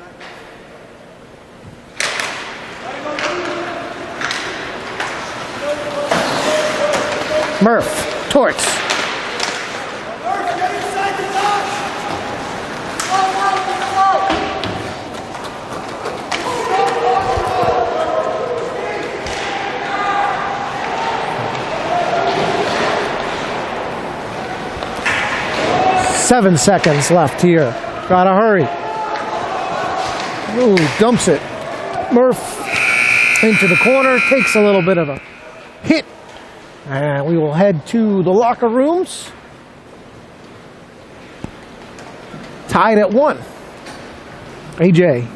Murph, Torts. Seven seconds left here. Gotta hurry. Ooh, dumps it. Murph into the corner. Takes a little bit of a hit. And we will head to the locker rooms. Tied at 1. AJ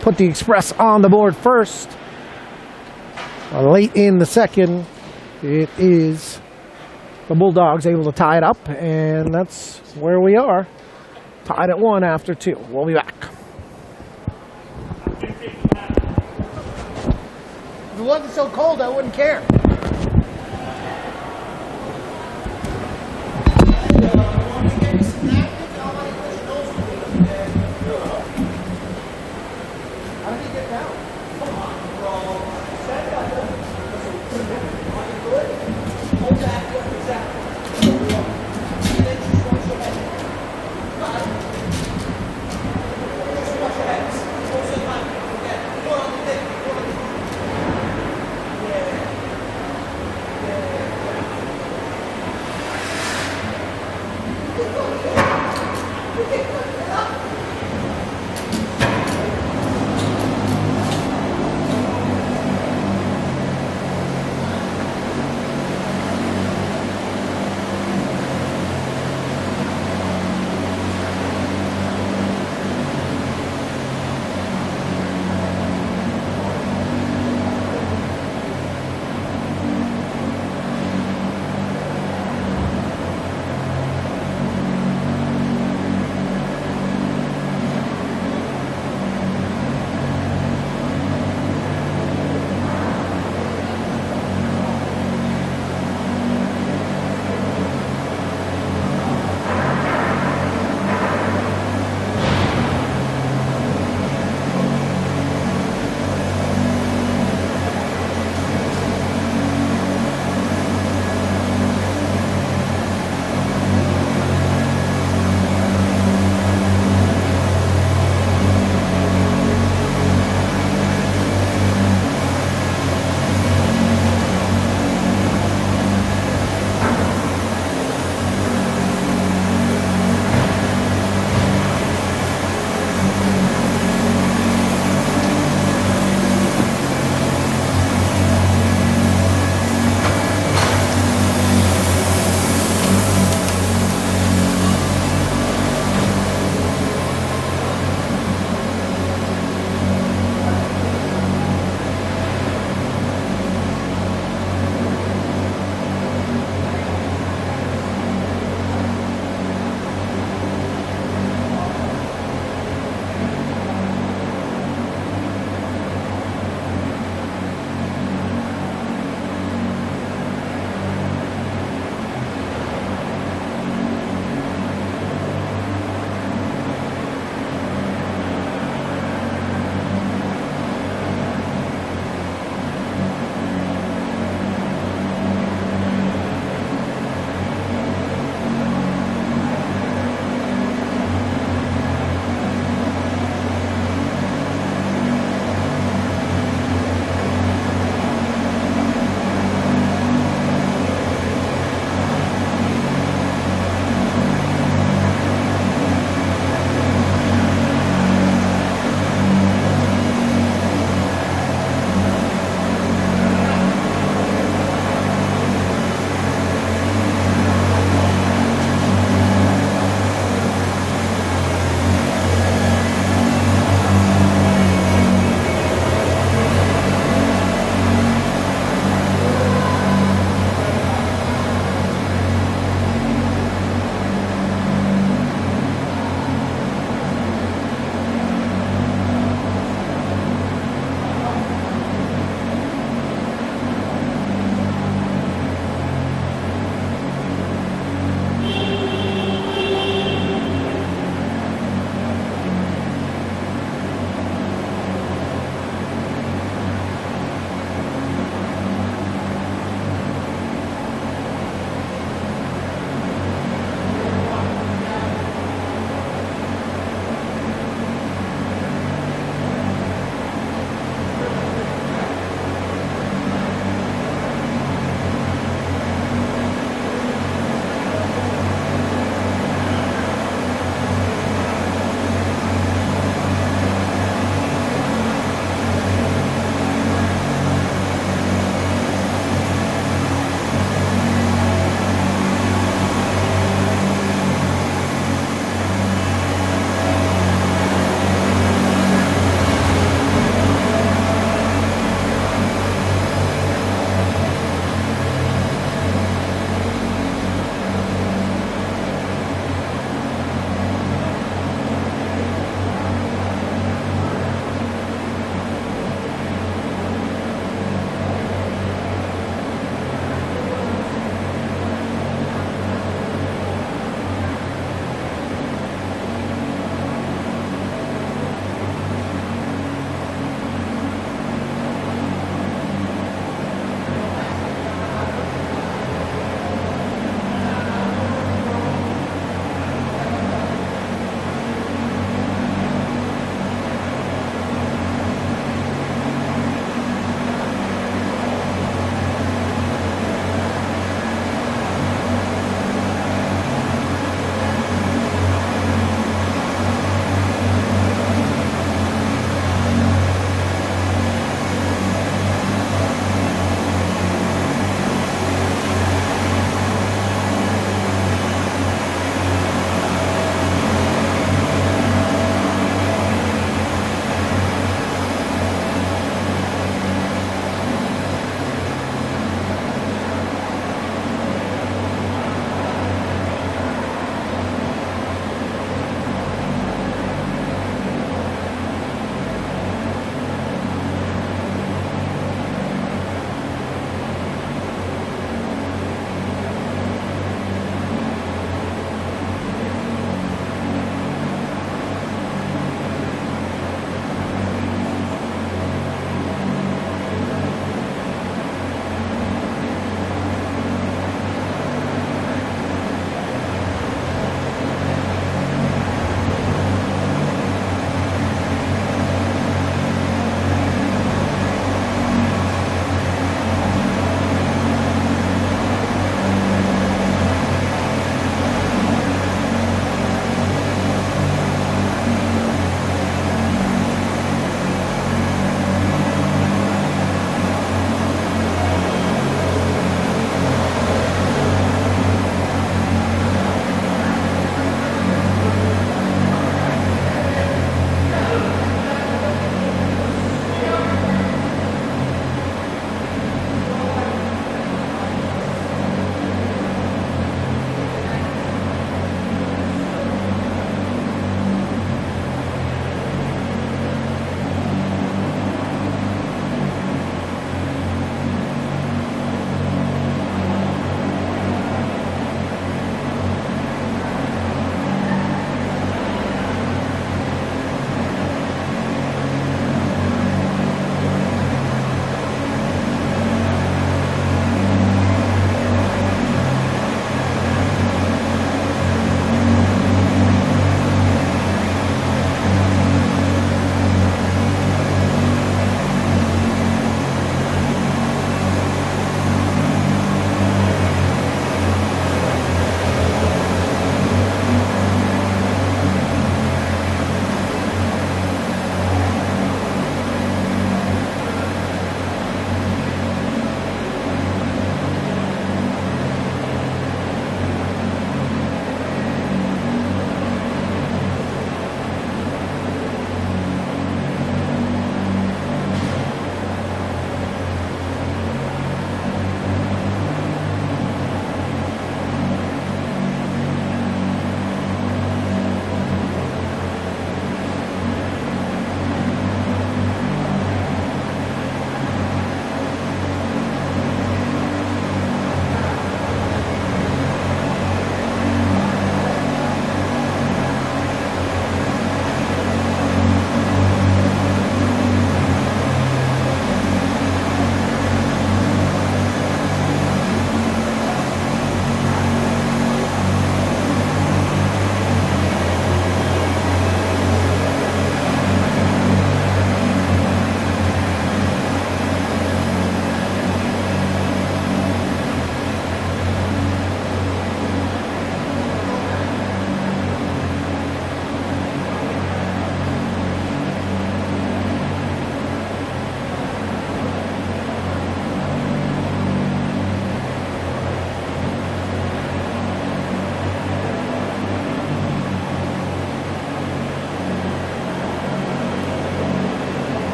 put the Express on the board first. Late in the second, it is the Bulldogs able to tie it up, and that's where we are. Tied at 1 after 2. We'll be back. If it wasn't so cold, I wouldn't care.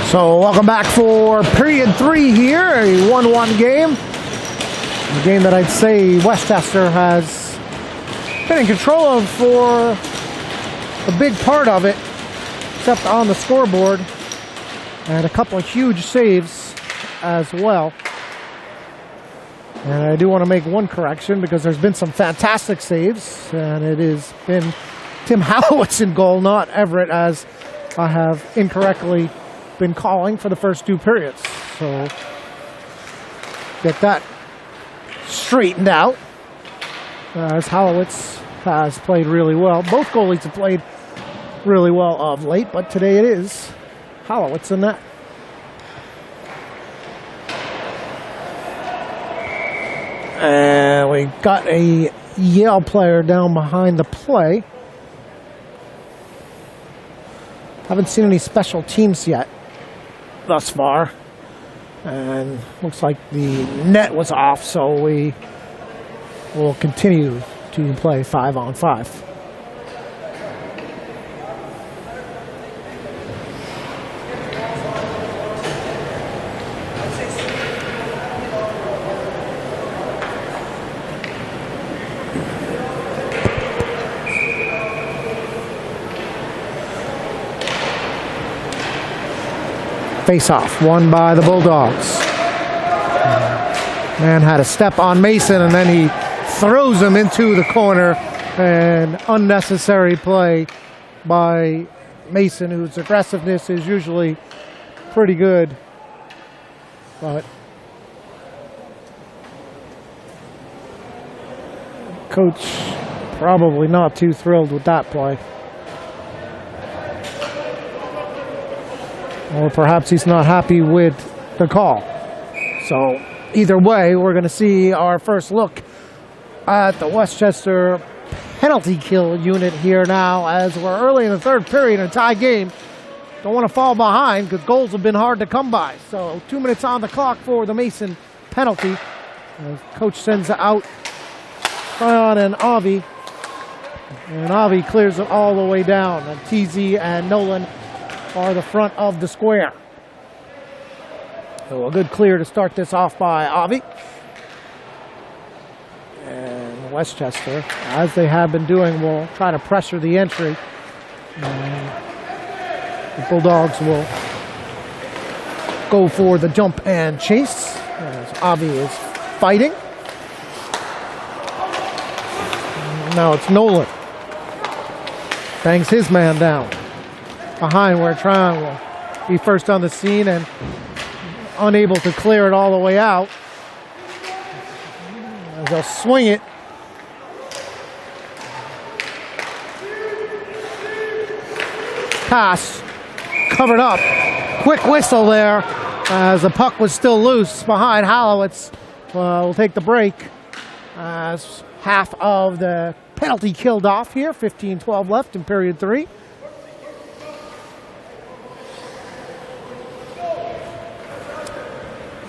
So welcome back for period 3 here, a 1-1 game. A game that I'd say Westchester has been in control of for a big part of it, except on the scoreboard, and a couple of huge saves as well. And I do want to make one correction because there's been some fantastic saves, and it has been Tim Howowitz in goal, not Everett, as I have incorrectly been calling for the first 2 periods. So get that straightened out, as Howowitz has played really well. Both goalies have played really well of late, but today it is Howowitz in that. And we got a Yale player down behind the play. Haven't seen any special teams yet thus far. And looks like the net was off, so we will continue to play 5-on-5. Face-off, won by the Bulldogs. Man had a step on Mason, and then he throws him into the corner. An unnecessary play by Mason, whose aggressiveness is usually pretty good. But coach probably not too thrilled with that play. Or perhaps he's not happy with the call. So either way, we're going to see our first look at the Westchester penalty kill unit here now, as we're early in the 3rd period in a tie game. Don't want to fall behind because goals have been hard to come by. So 2 minutes on the clock for the Mason penalty. Coach sends it out. Tryon and Avi. And Avi clears it all the way down. And TZ and Nolan are the front of the square. So a good clear to start this off by Avi. And Westchester, as they have been doing, will try to pressure the entry. And the Bulldogs will go for the jump and chase, as Avi is fighting. And now it's Nolan. Bangs his man down behind, where Tryon will be first on the scene and unable to clear it all the way out. As they'll swing it. Pass covered up. Quick whistle there, as the puck was still loose behind Howowitz. Will take the break as half of the penalty killed off here. 15-12 left in period 3.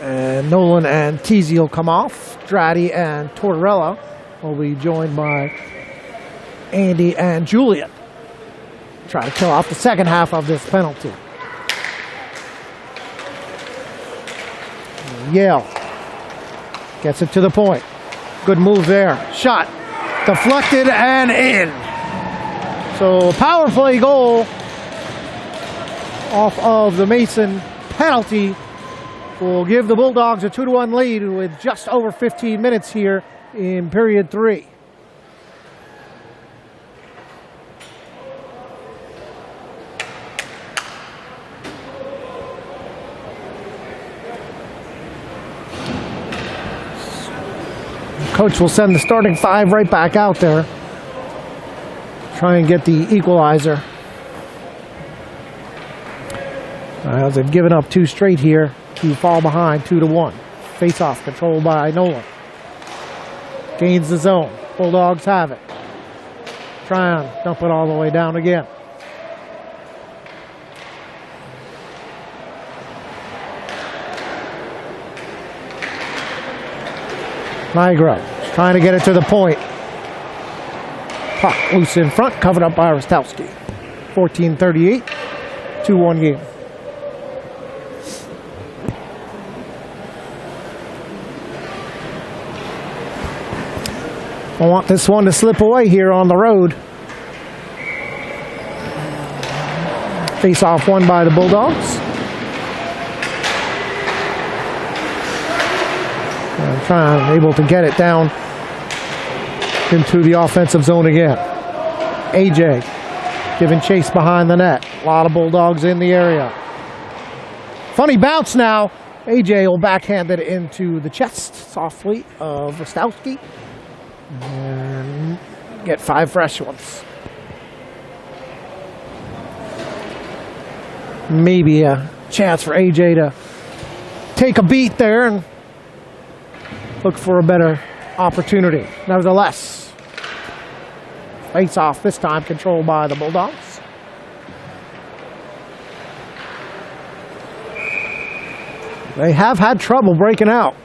And Nolan and Teasy will come off. Dratty and Tortorella will be joined by Andy and Julian. Try to kill off the second half of this penalty. Yale gets it to the point. Good move there. Shot deflected and in. So power play goal off of the Mason penalty will give the Bulldogs a 2-1 lead with just over 15 minutes here in period 3. Coach will send the starting 5 right back out there. Try and get the equalizer. As they've given up 2 straight here. To fall behind 2-1. Face-off controlled by Nolan. Gains the zone. Bulldogs have it. Tryon dump it all the way down again. Nigro trying to get it to the point. Puck loose in front, covered up by Rostowski. 14:38, 2-1 game. I want this one to slip away here on the road. Face-off won by the Bulldogs. Able to get it down into the offensive zone again. AJ giving chase behind the net. A lot of Bulldogs in the area. Funny bounce now. AJ will backhand it into the chest softly of Rostowski and get 5 fresh ones. Maybe a chance for AJ to take a beat there and look for a better opportunity. Nevertheless, face off this time controlled by the Bulldogs. They have had trouble breaking out.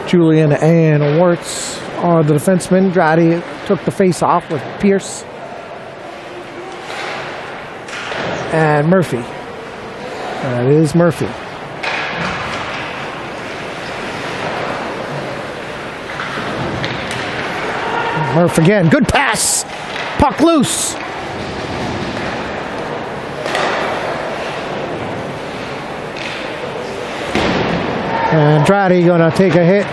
Julian and Wirtz are the defensemen. Dratty took the face-off with Pierce and Murphy. That is Murphy. Murph again. Good pass. Puck loose. And Dratty going to take a hit.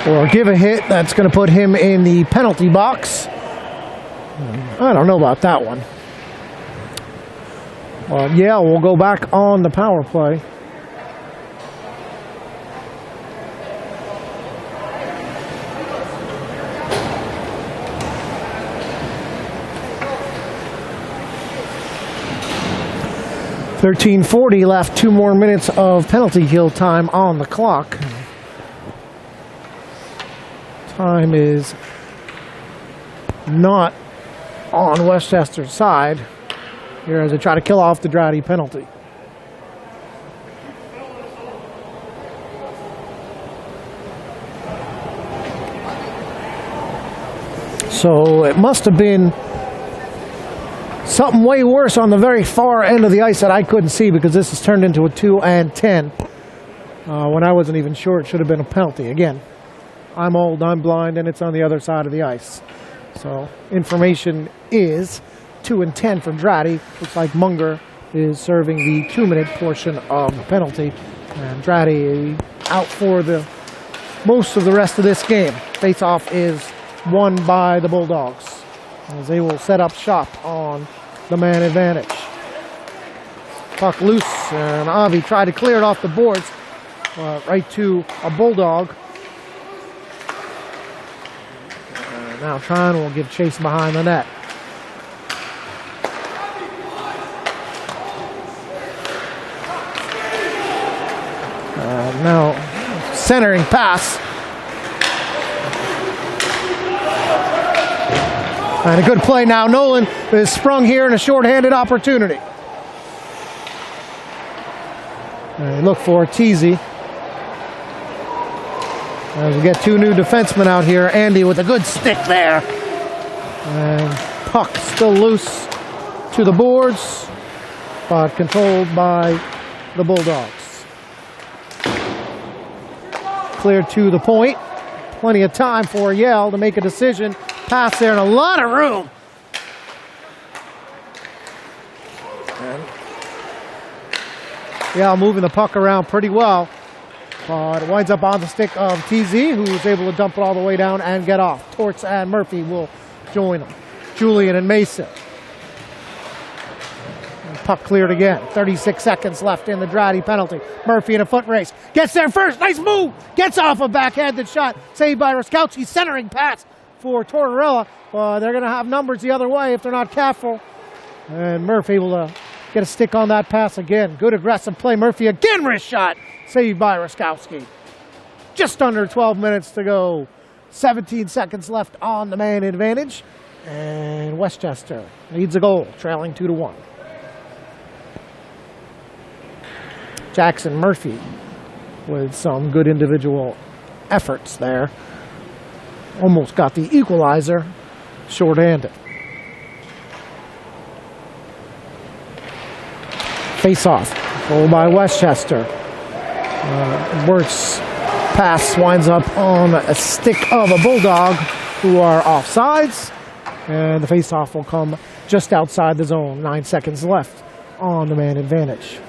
Or give a hit that's going to put him in the penalty box. I don't know about that one. Well, Yale will go back on the power play. .13:40 left, 2 more minutes of penalty kill time on the clock. Time is not on Westchester's side here as they try to kill off the Dratty penalty. So it must have been something way worse on the very far end of the ice that I couldn't see, because this has turned into a 2 and 10 when I wasn't even sure it should have been a penalty. Again, I'm old, I'm blind, and it's on the other side of the ice. So information is 2 and 10 for Dratty. Looks like Munger is serving the 2-minute portion of the penalty. And Dratty out for the most of the rest of this game. Face-off is won by the Bulldogs, as they will set up shop on the man advantage. Puck loose, and Avi tried to clear it off the boards right to a Bulldog. Now Tron will give chase behind the net. Now centering pass. And a good play now. Nolan is sprung here in a shorthanded opportunity. And look for Teasy. As we get 2 new defensemen out here. Andy with a good stick there. And puck still loose to the boards, but controlled by the Bulldogs. Cleared to the point. Plenty of time for Yale to make a decision. Pass there and a lot of room. And Yale moving the puck around pretty well. But it winds up on the stick of TZ, who's able to dump it all the way down and get off. Torts and Murphy will join them. Julian and Mason. And puck cleared again. 36 seconds left in the Dratty penalty. Murphy in a foot race. Gets there first. Nice move. Gets off a backhanded shot. Saved by Ruskowski. Centering pass for Tortorella. They're going to have numbers the other way if they're not careful. And Murphy able to get a stick on that pass again. Good aggressive play. Murphy again, wrist shot. Saved by Ruskowski. Just under 12 minutes to go. 17 seconds left on the man advantage. And Westchester needs a goal, trailing 2-1. Jackson Murphy with some good individual efforts there. Almost got the equalizer, shorthanded. Face-off. Goal by Westchester. Wirtz pass winds up on a stick of a Bulldog who are offsides. And the face-off will come just outside the zone. 9 seconds left on the man advantage.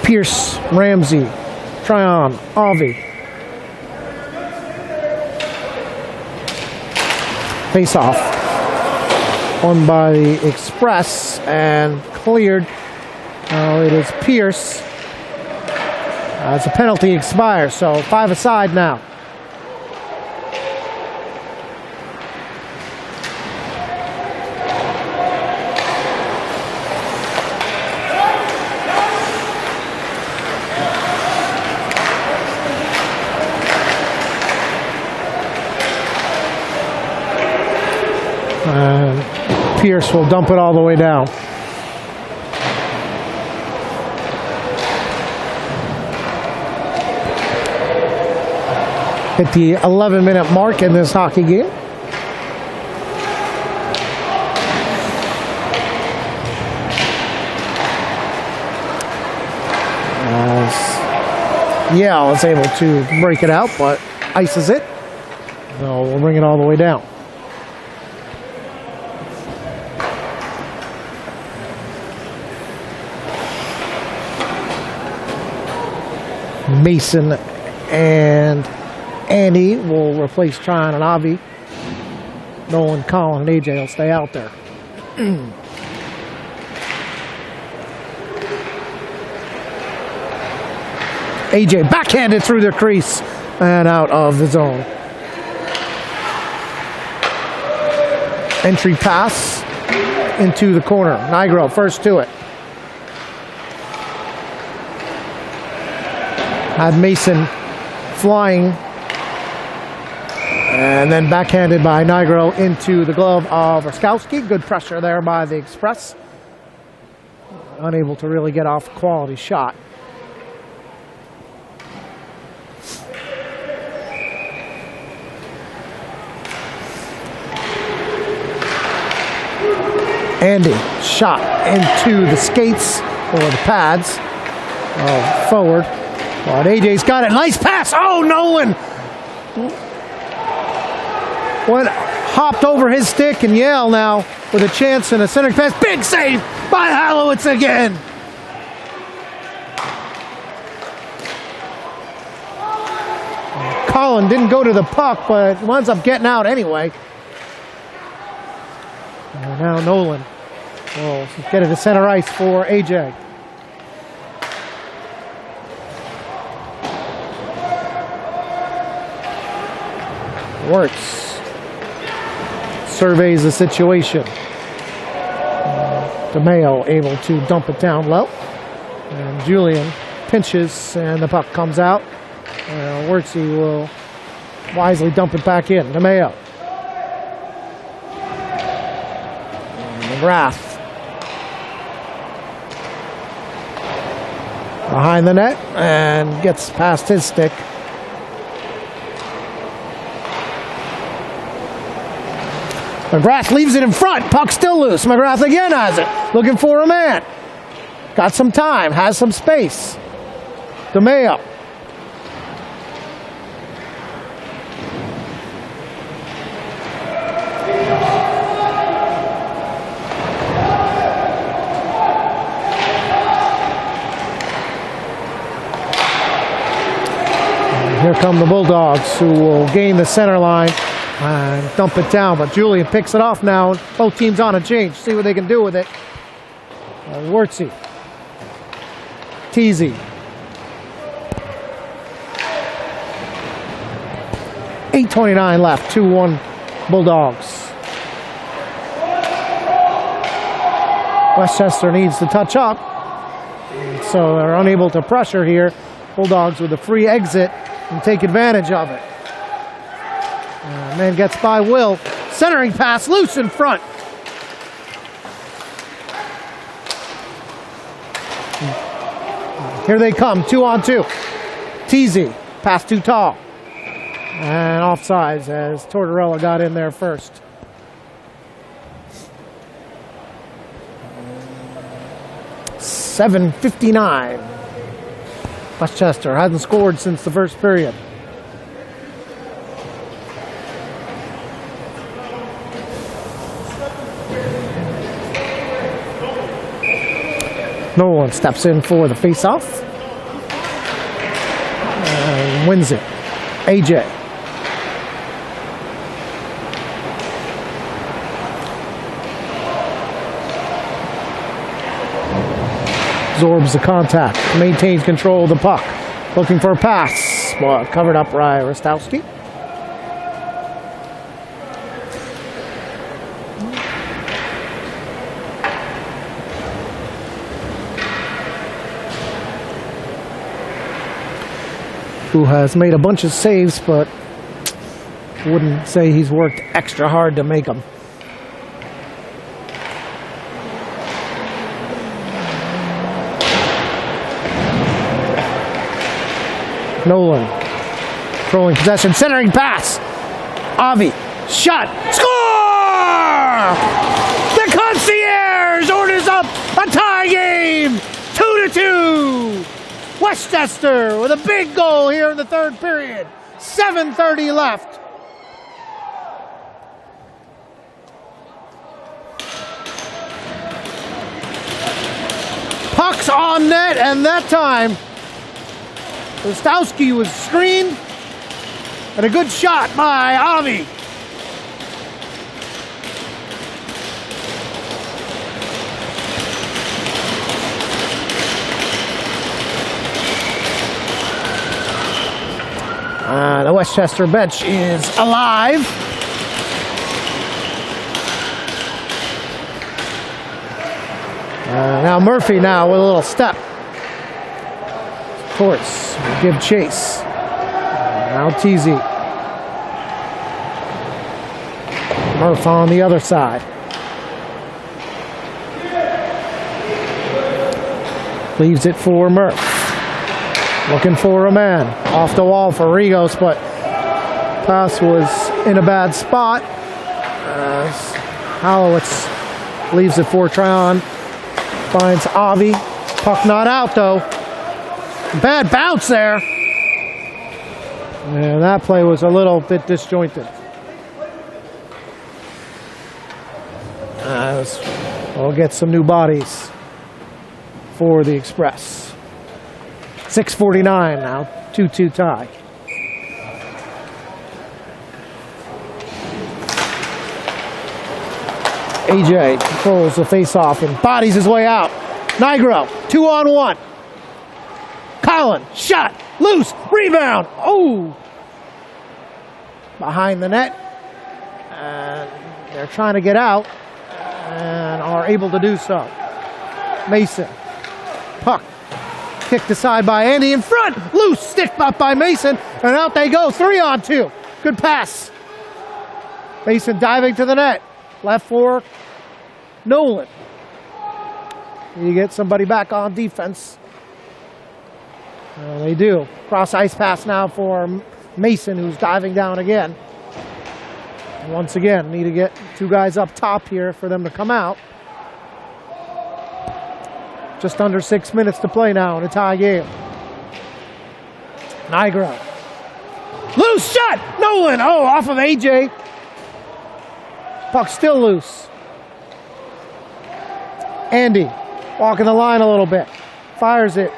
Pierce, Ramsey, Tryon, Avi. Face-off. Won by the Express and cleared. Now it is Pierce. As a penalty expires, so 5 aside now. Pierce will dump it all the way down. Hit the 11-minute mark in this hockey game. As Yale is able to break it out, but ices it. So we'll bring it all the way down. Mason and Andy will replace Tryon and Avi. Nolan, Colin, and AJ will stay out there. AJ backhanded through the crease and out of the zone. Entry pass into the corner. Nigro first to it. Had Mason flying, and then backhanded by Nigro into the glove of Raskowski. Good pressure there by the Express. Unable to really get off a quality shot. Andy shot into the skates or the pads forward. But AJ's got it. Nice pass. Oh, Nolan hopped over his stick, and Yale now with a chance and a center pass. Big save by Halowitz again. Colin didn't go to the puck, but winds up getting out anyway. And now Nolan will get it to center ice for AJ. Wirtz surveys the situation. DeMayo able to dump it down low. And Julian pinches and the puck comes out. Wirtzy will wisely dump it back in. DeMayo. McGrath. Behind the net and gets past his stick. McGrath leaves it in front. Puck still loose. McGrath again has it. Looking for a man. Got some time. Has some space. DeMayo. Here come the Bulldogs, who will gain the center line and dump it down, but Julian picks it off now. Both teams on a change. See what they can do with it. Wirtzy. Teasy. 8:29 left. 2-1 Bulldogs. Westchester needs to touch up, so they're unable to pressure here. Bulldogs with a free exit and take advantage of it. Man gets by Will. Centering pass loose in front. Here they come, 2-on-2. Teasy, pass too tall. And offsides as Tortorella got in there first. .7:59. Westchester hasn't scored since the first period. Nolan steps in for the face-off. And wins it. AJ. Absorbs the contact, maintains control of the puck. Looking for a pass, but covered up by Rostowski. Who has made a bunch of saves, but wouldn't say he's worked extra hard to make them. Nolan, controlling possession, centering pass. Avi, shot, score! The concierge orders up a tie game, 2-2. Westchester with a big goal here in the third period. 7:30 left. Puck's on net, and that time Rostowski was screened, and a good shot by Avi. The Westchester bench is alive. Now Murphy now with a little step. Torts give chase. Now Teasy. Murph on the other side. Leaves it for Murph. Looking for a man. Off the wall for Rigos, but pass was in a bad spot. Halowitz leaves it for Tryon. Finds Avi. Puck not out though. Bad bounce there. And that play was a little bit disjointed. We'll get some new bodies for the Express. 6:49 now, 2-2 tie. AJ controls the face-off and bodies his way out. Nigro, 2-on-1. Collin, shot, loose, rebound. Oh! Behind the net. And they're trying to get out and are able to do so. Mason, puck. Kicked aside by Andy in front. Loose stick up by Mason. And out they go. 3-on-2. Good pass. Mason diving to the net. Left for Nolan. You get somebody back on defense. They do. Cross ice pass now for Mason, who's diving down again. And once again, need to get two guys up top here for them to come out. Just under 6 minutes to play now in a tie game. Nigro. Loose shot! Nolan! Oh, off of AJ. Puck still loose. Andy walking the line a little bit. Fires it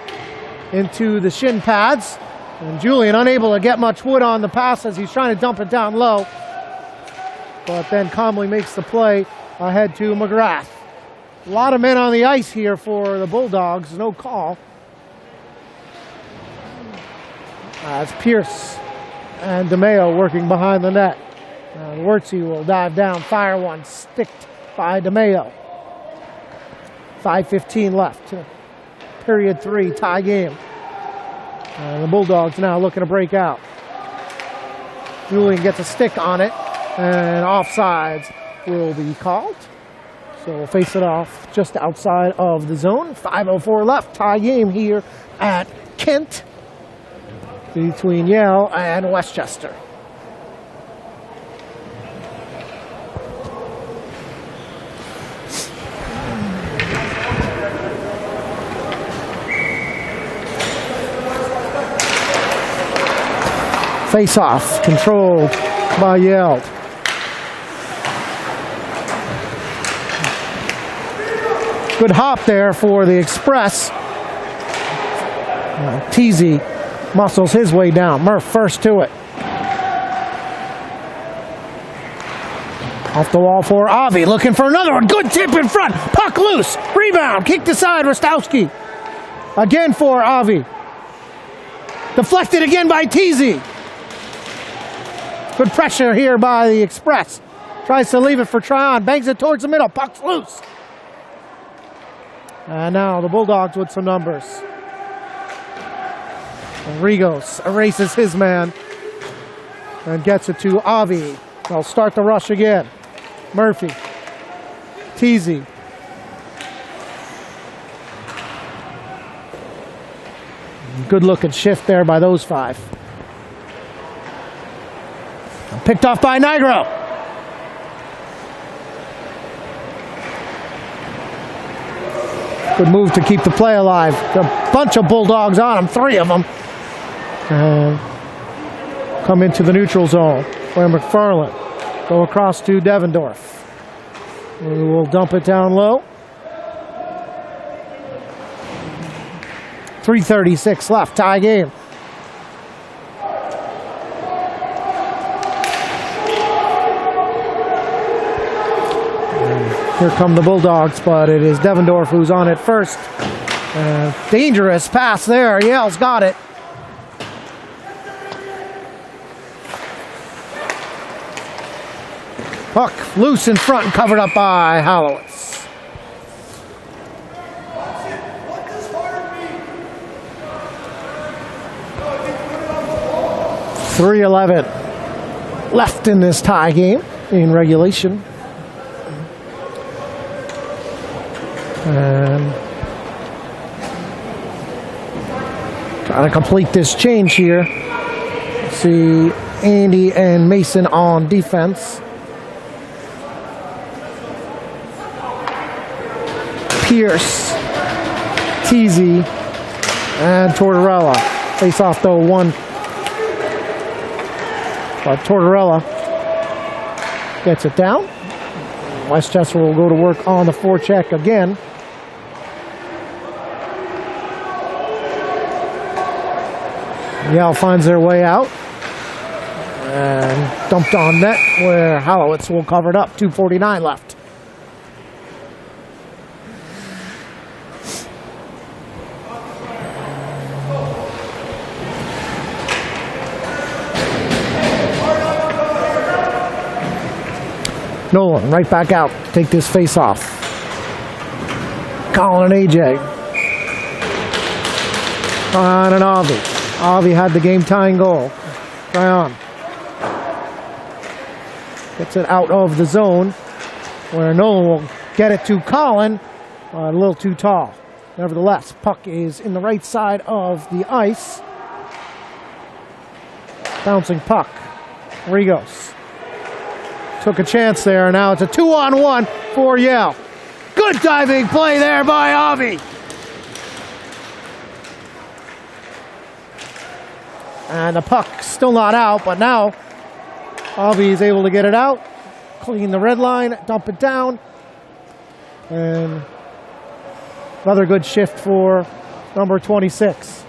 into the shin pads. And Julian unable to get much wood on the pass as he's trying to dump it down low. But then calmly makes the play ahead to McGrath. A lot of men on the ice here for the Bulldogs. No call. It's Pierce and DeMeo working behind the net. Wirtzy will dive down, fire one, sticked by DeMeo. 5:15 left. Period 3, tie game. The Bulldogs now looking to break out. Julian gets a stick on it, and offsides will be called. So we'll face it off just outside of the zone. 5:04 left, tie game here at Kent. between Yale and Westchester. Face-off controlled by Yale. Good hop there for the Express. Teasy muscles his way down. Murph first to it. Off the wall for Avi, looking for another one. Good tip in front. Puck loose. Rebound. Kicked aside. Rostowski. Again for Avi. Deflected again by Teasy. Good pressure here by the Express. Tries to leave it for Tryon. Bangs it towards the middle. Puck's loose. And now the Bulldogs with some numbers. Rigos erases his man and gets it to Avi. They'll start the rush again. Murphy. Teasy. Good looking shift there by those five. Picked off by Nigro. Good move to keep the play alive. A bunch of Bulldogs on him, 3 of them. Come into the neutral zone where McFarland go across to Devendorf. We will dump it down low. 3:36 left, tie game. Here come the Bulldogs, but it is Devendorf who's on it first. Dangerous pass there. Yale's got it. Puck loose in front and covered up by Hallowitz. .311 left in this tie game in regulation. And trying to complete this change here. See Andy and Mason on defense. Pierce, Teasy, and Tortorella. Face off though, one. But Tortorella gets it down. Westchester will go to work on the forecheck again. Yale finds their way out and dumped on net where Hallowitz will cover it up. 2:49 left. Nolan right back out to take this face off. Colin and AJ. On and Avi. Avi had the game-tying goal. Tryon gets it out of the zone where Nolan will get it to Colin. A little too tall. Nevertheless, puck is in the right side of the ice. Bouncing puck. Rigos took a chance there. Now it's a 2-on-1 for Yale. Good diving play there by Avi. And the puck still not out, but now Avi is able to get it out, clean the red line, dump it down. And another good shift for number 26.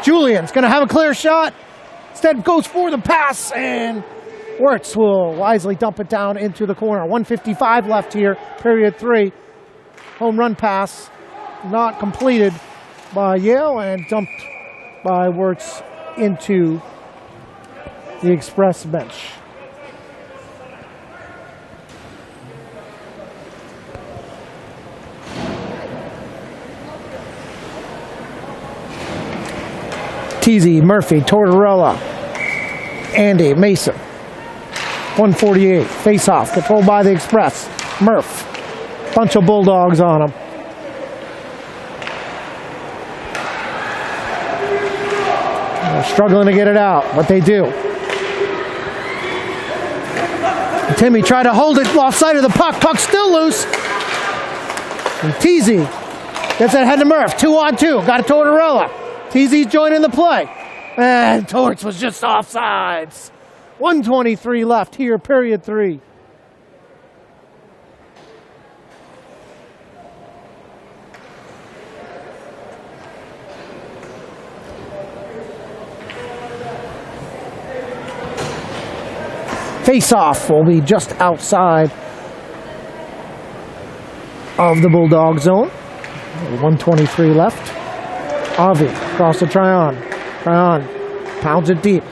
Julian's going to have a clear shot. Instead goes for the pass, and Wirtz will wisely dump it down into the corner. 1:55 left here, period 3. Home run pass not completed by Yale and dumped by Wirtz into the Express bench. Teasy, Murphy, Tortorella, Andy, Mason. 1:48, face-off, controlled by the Express. Murph, bunch of Bulldogs on him. They're struggling to get it out, but they do. Timmy tried to hold it, lost sight of the puck. Puck still loose. And Teasy gets it ahead to Murph. 2-on-2. Got it to Tortorella. Teasy's joining the play. And Torts was just offsides. 1:23 left here, period 3. Face-off will be just outside of the Bulldog zone. 1:23 left. Avi across to Tryon. Tryon pounds it deep.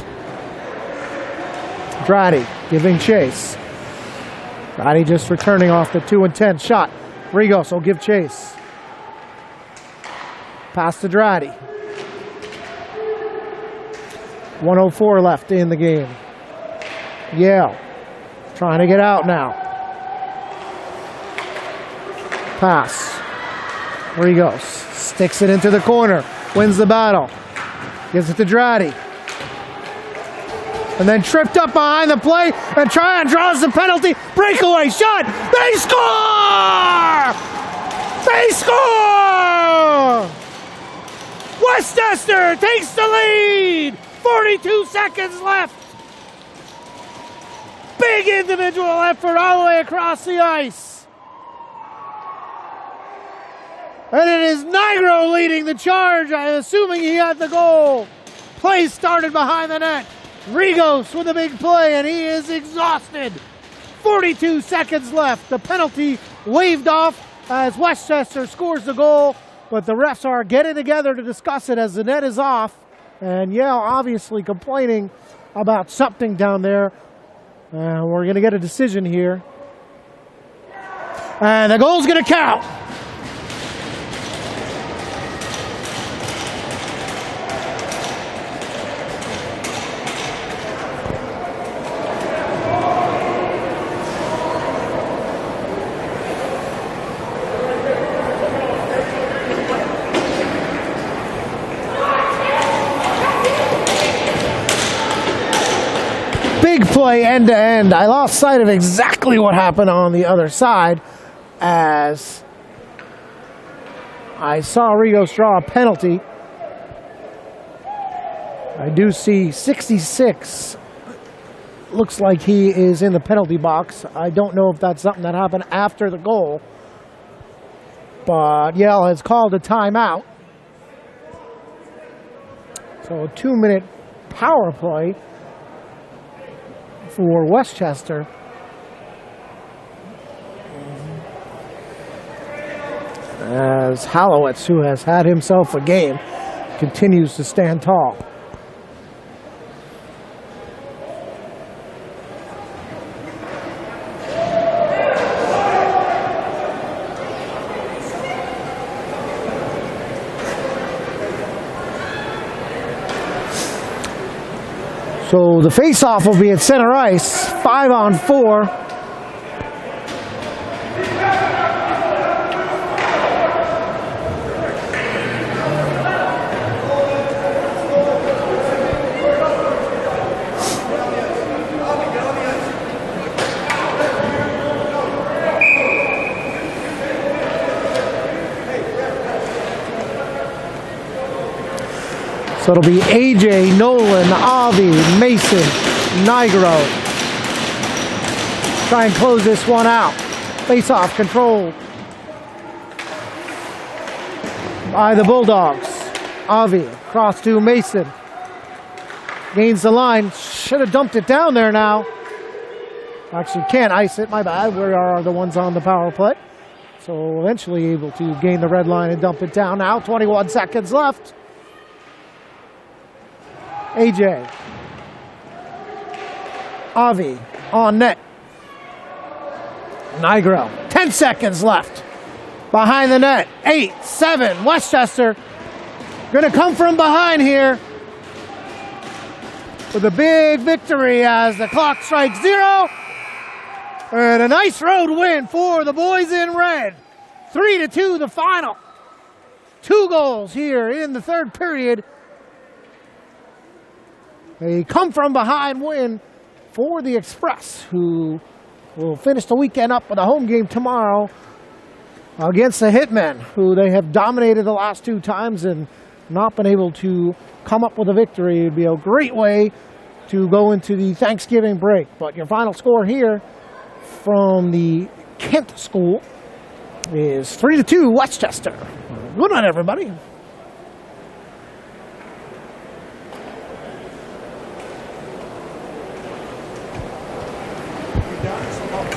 Dratty giving chase. Dratty just returning off the 2-10 shot. Rigos will give chase. Pass to Dratty. 1:04 left in the game. Yale trying to get out now. Pass. Rigos sticks it into the corner. Wins the battle. Gives it to Dratty. And then tripped up behind the play. And Tryon draws the penalty. Breakaway shot. They score! They score! Westchester takes the lead. 42 seconds left. Big individual effort all the way across the ice. And it is Nigro leading the charge, assuming he had the goal. Play started behind the net. Rigos with a big play, and he is exhausted. 42 seconds left. The penalty waved off as Westchester scores the goal, but the refs are getting together to discuss it as the net is off. And Yale obviously complaining about something down there. We're going to get a decision here. And the goal's going to count. Big play end to end. I lost sight of exactly what happened on the other side as I saw Rigos draw a penalty. I do see 66. Looks like he is in the penalty box. I don't know if that's something that happened after the goal. But Yale has called a timeout. So a 2-minute power play for Westchester. As Hallowitz, who has had himself a game, continues to stand tall. So the face-off will be at center ice, 5-on-4. So it'll be AJ, Nolan, Avi, Mason, Nigro. Try and close this one out. Face-off controlled by the Bulldogs. Avi cross to Mason. Gains the line. Should have dumped it down there now. Actually can't ice it, my bad. We are the ones on the power play. So eventually able to gain the red line and dump it down now. 21 seconds left. AJ. Avi on net. Nigro. 10 seconds left. Behind the net. 8, 7. Westchester going to come from behind here with a big victory as the clock strikes 0. And a nice road win for the boys in red. 3-2 the final. 2 goals here in the third period A come-from-behind win for the Express, who will finish the weekend up with a home game tomorrow against the Hitmen, who they have dominated the last 2 times and not been able to come up with a victory. It would be a great way to go into the Thanksgiving break. But your final score here from the Kent School is 3-2 Westchester. Good night, everybody. You done?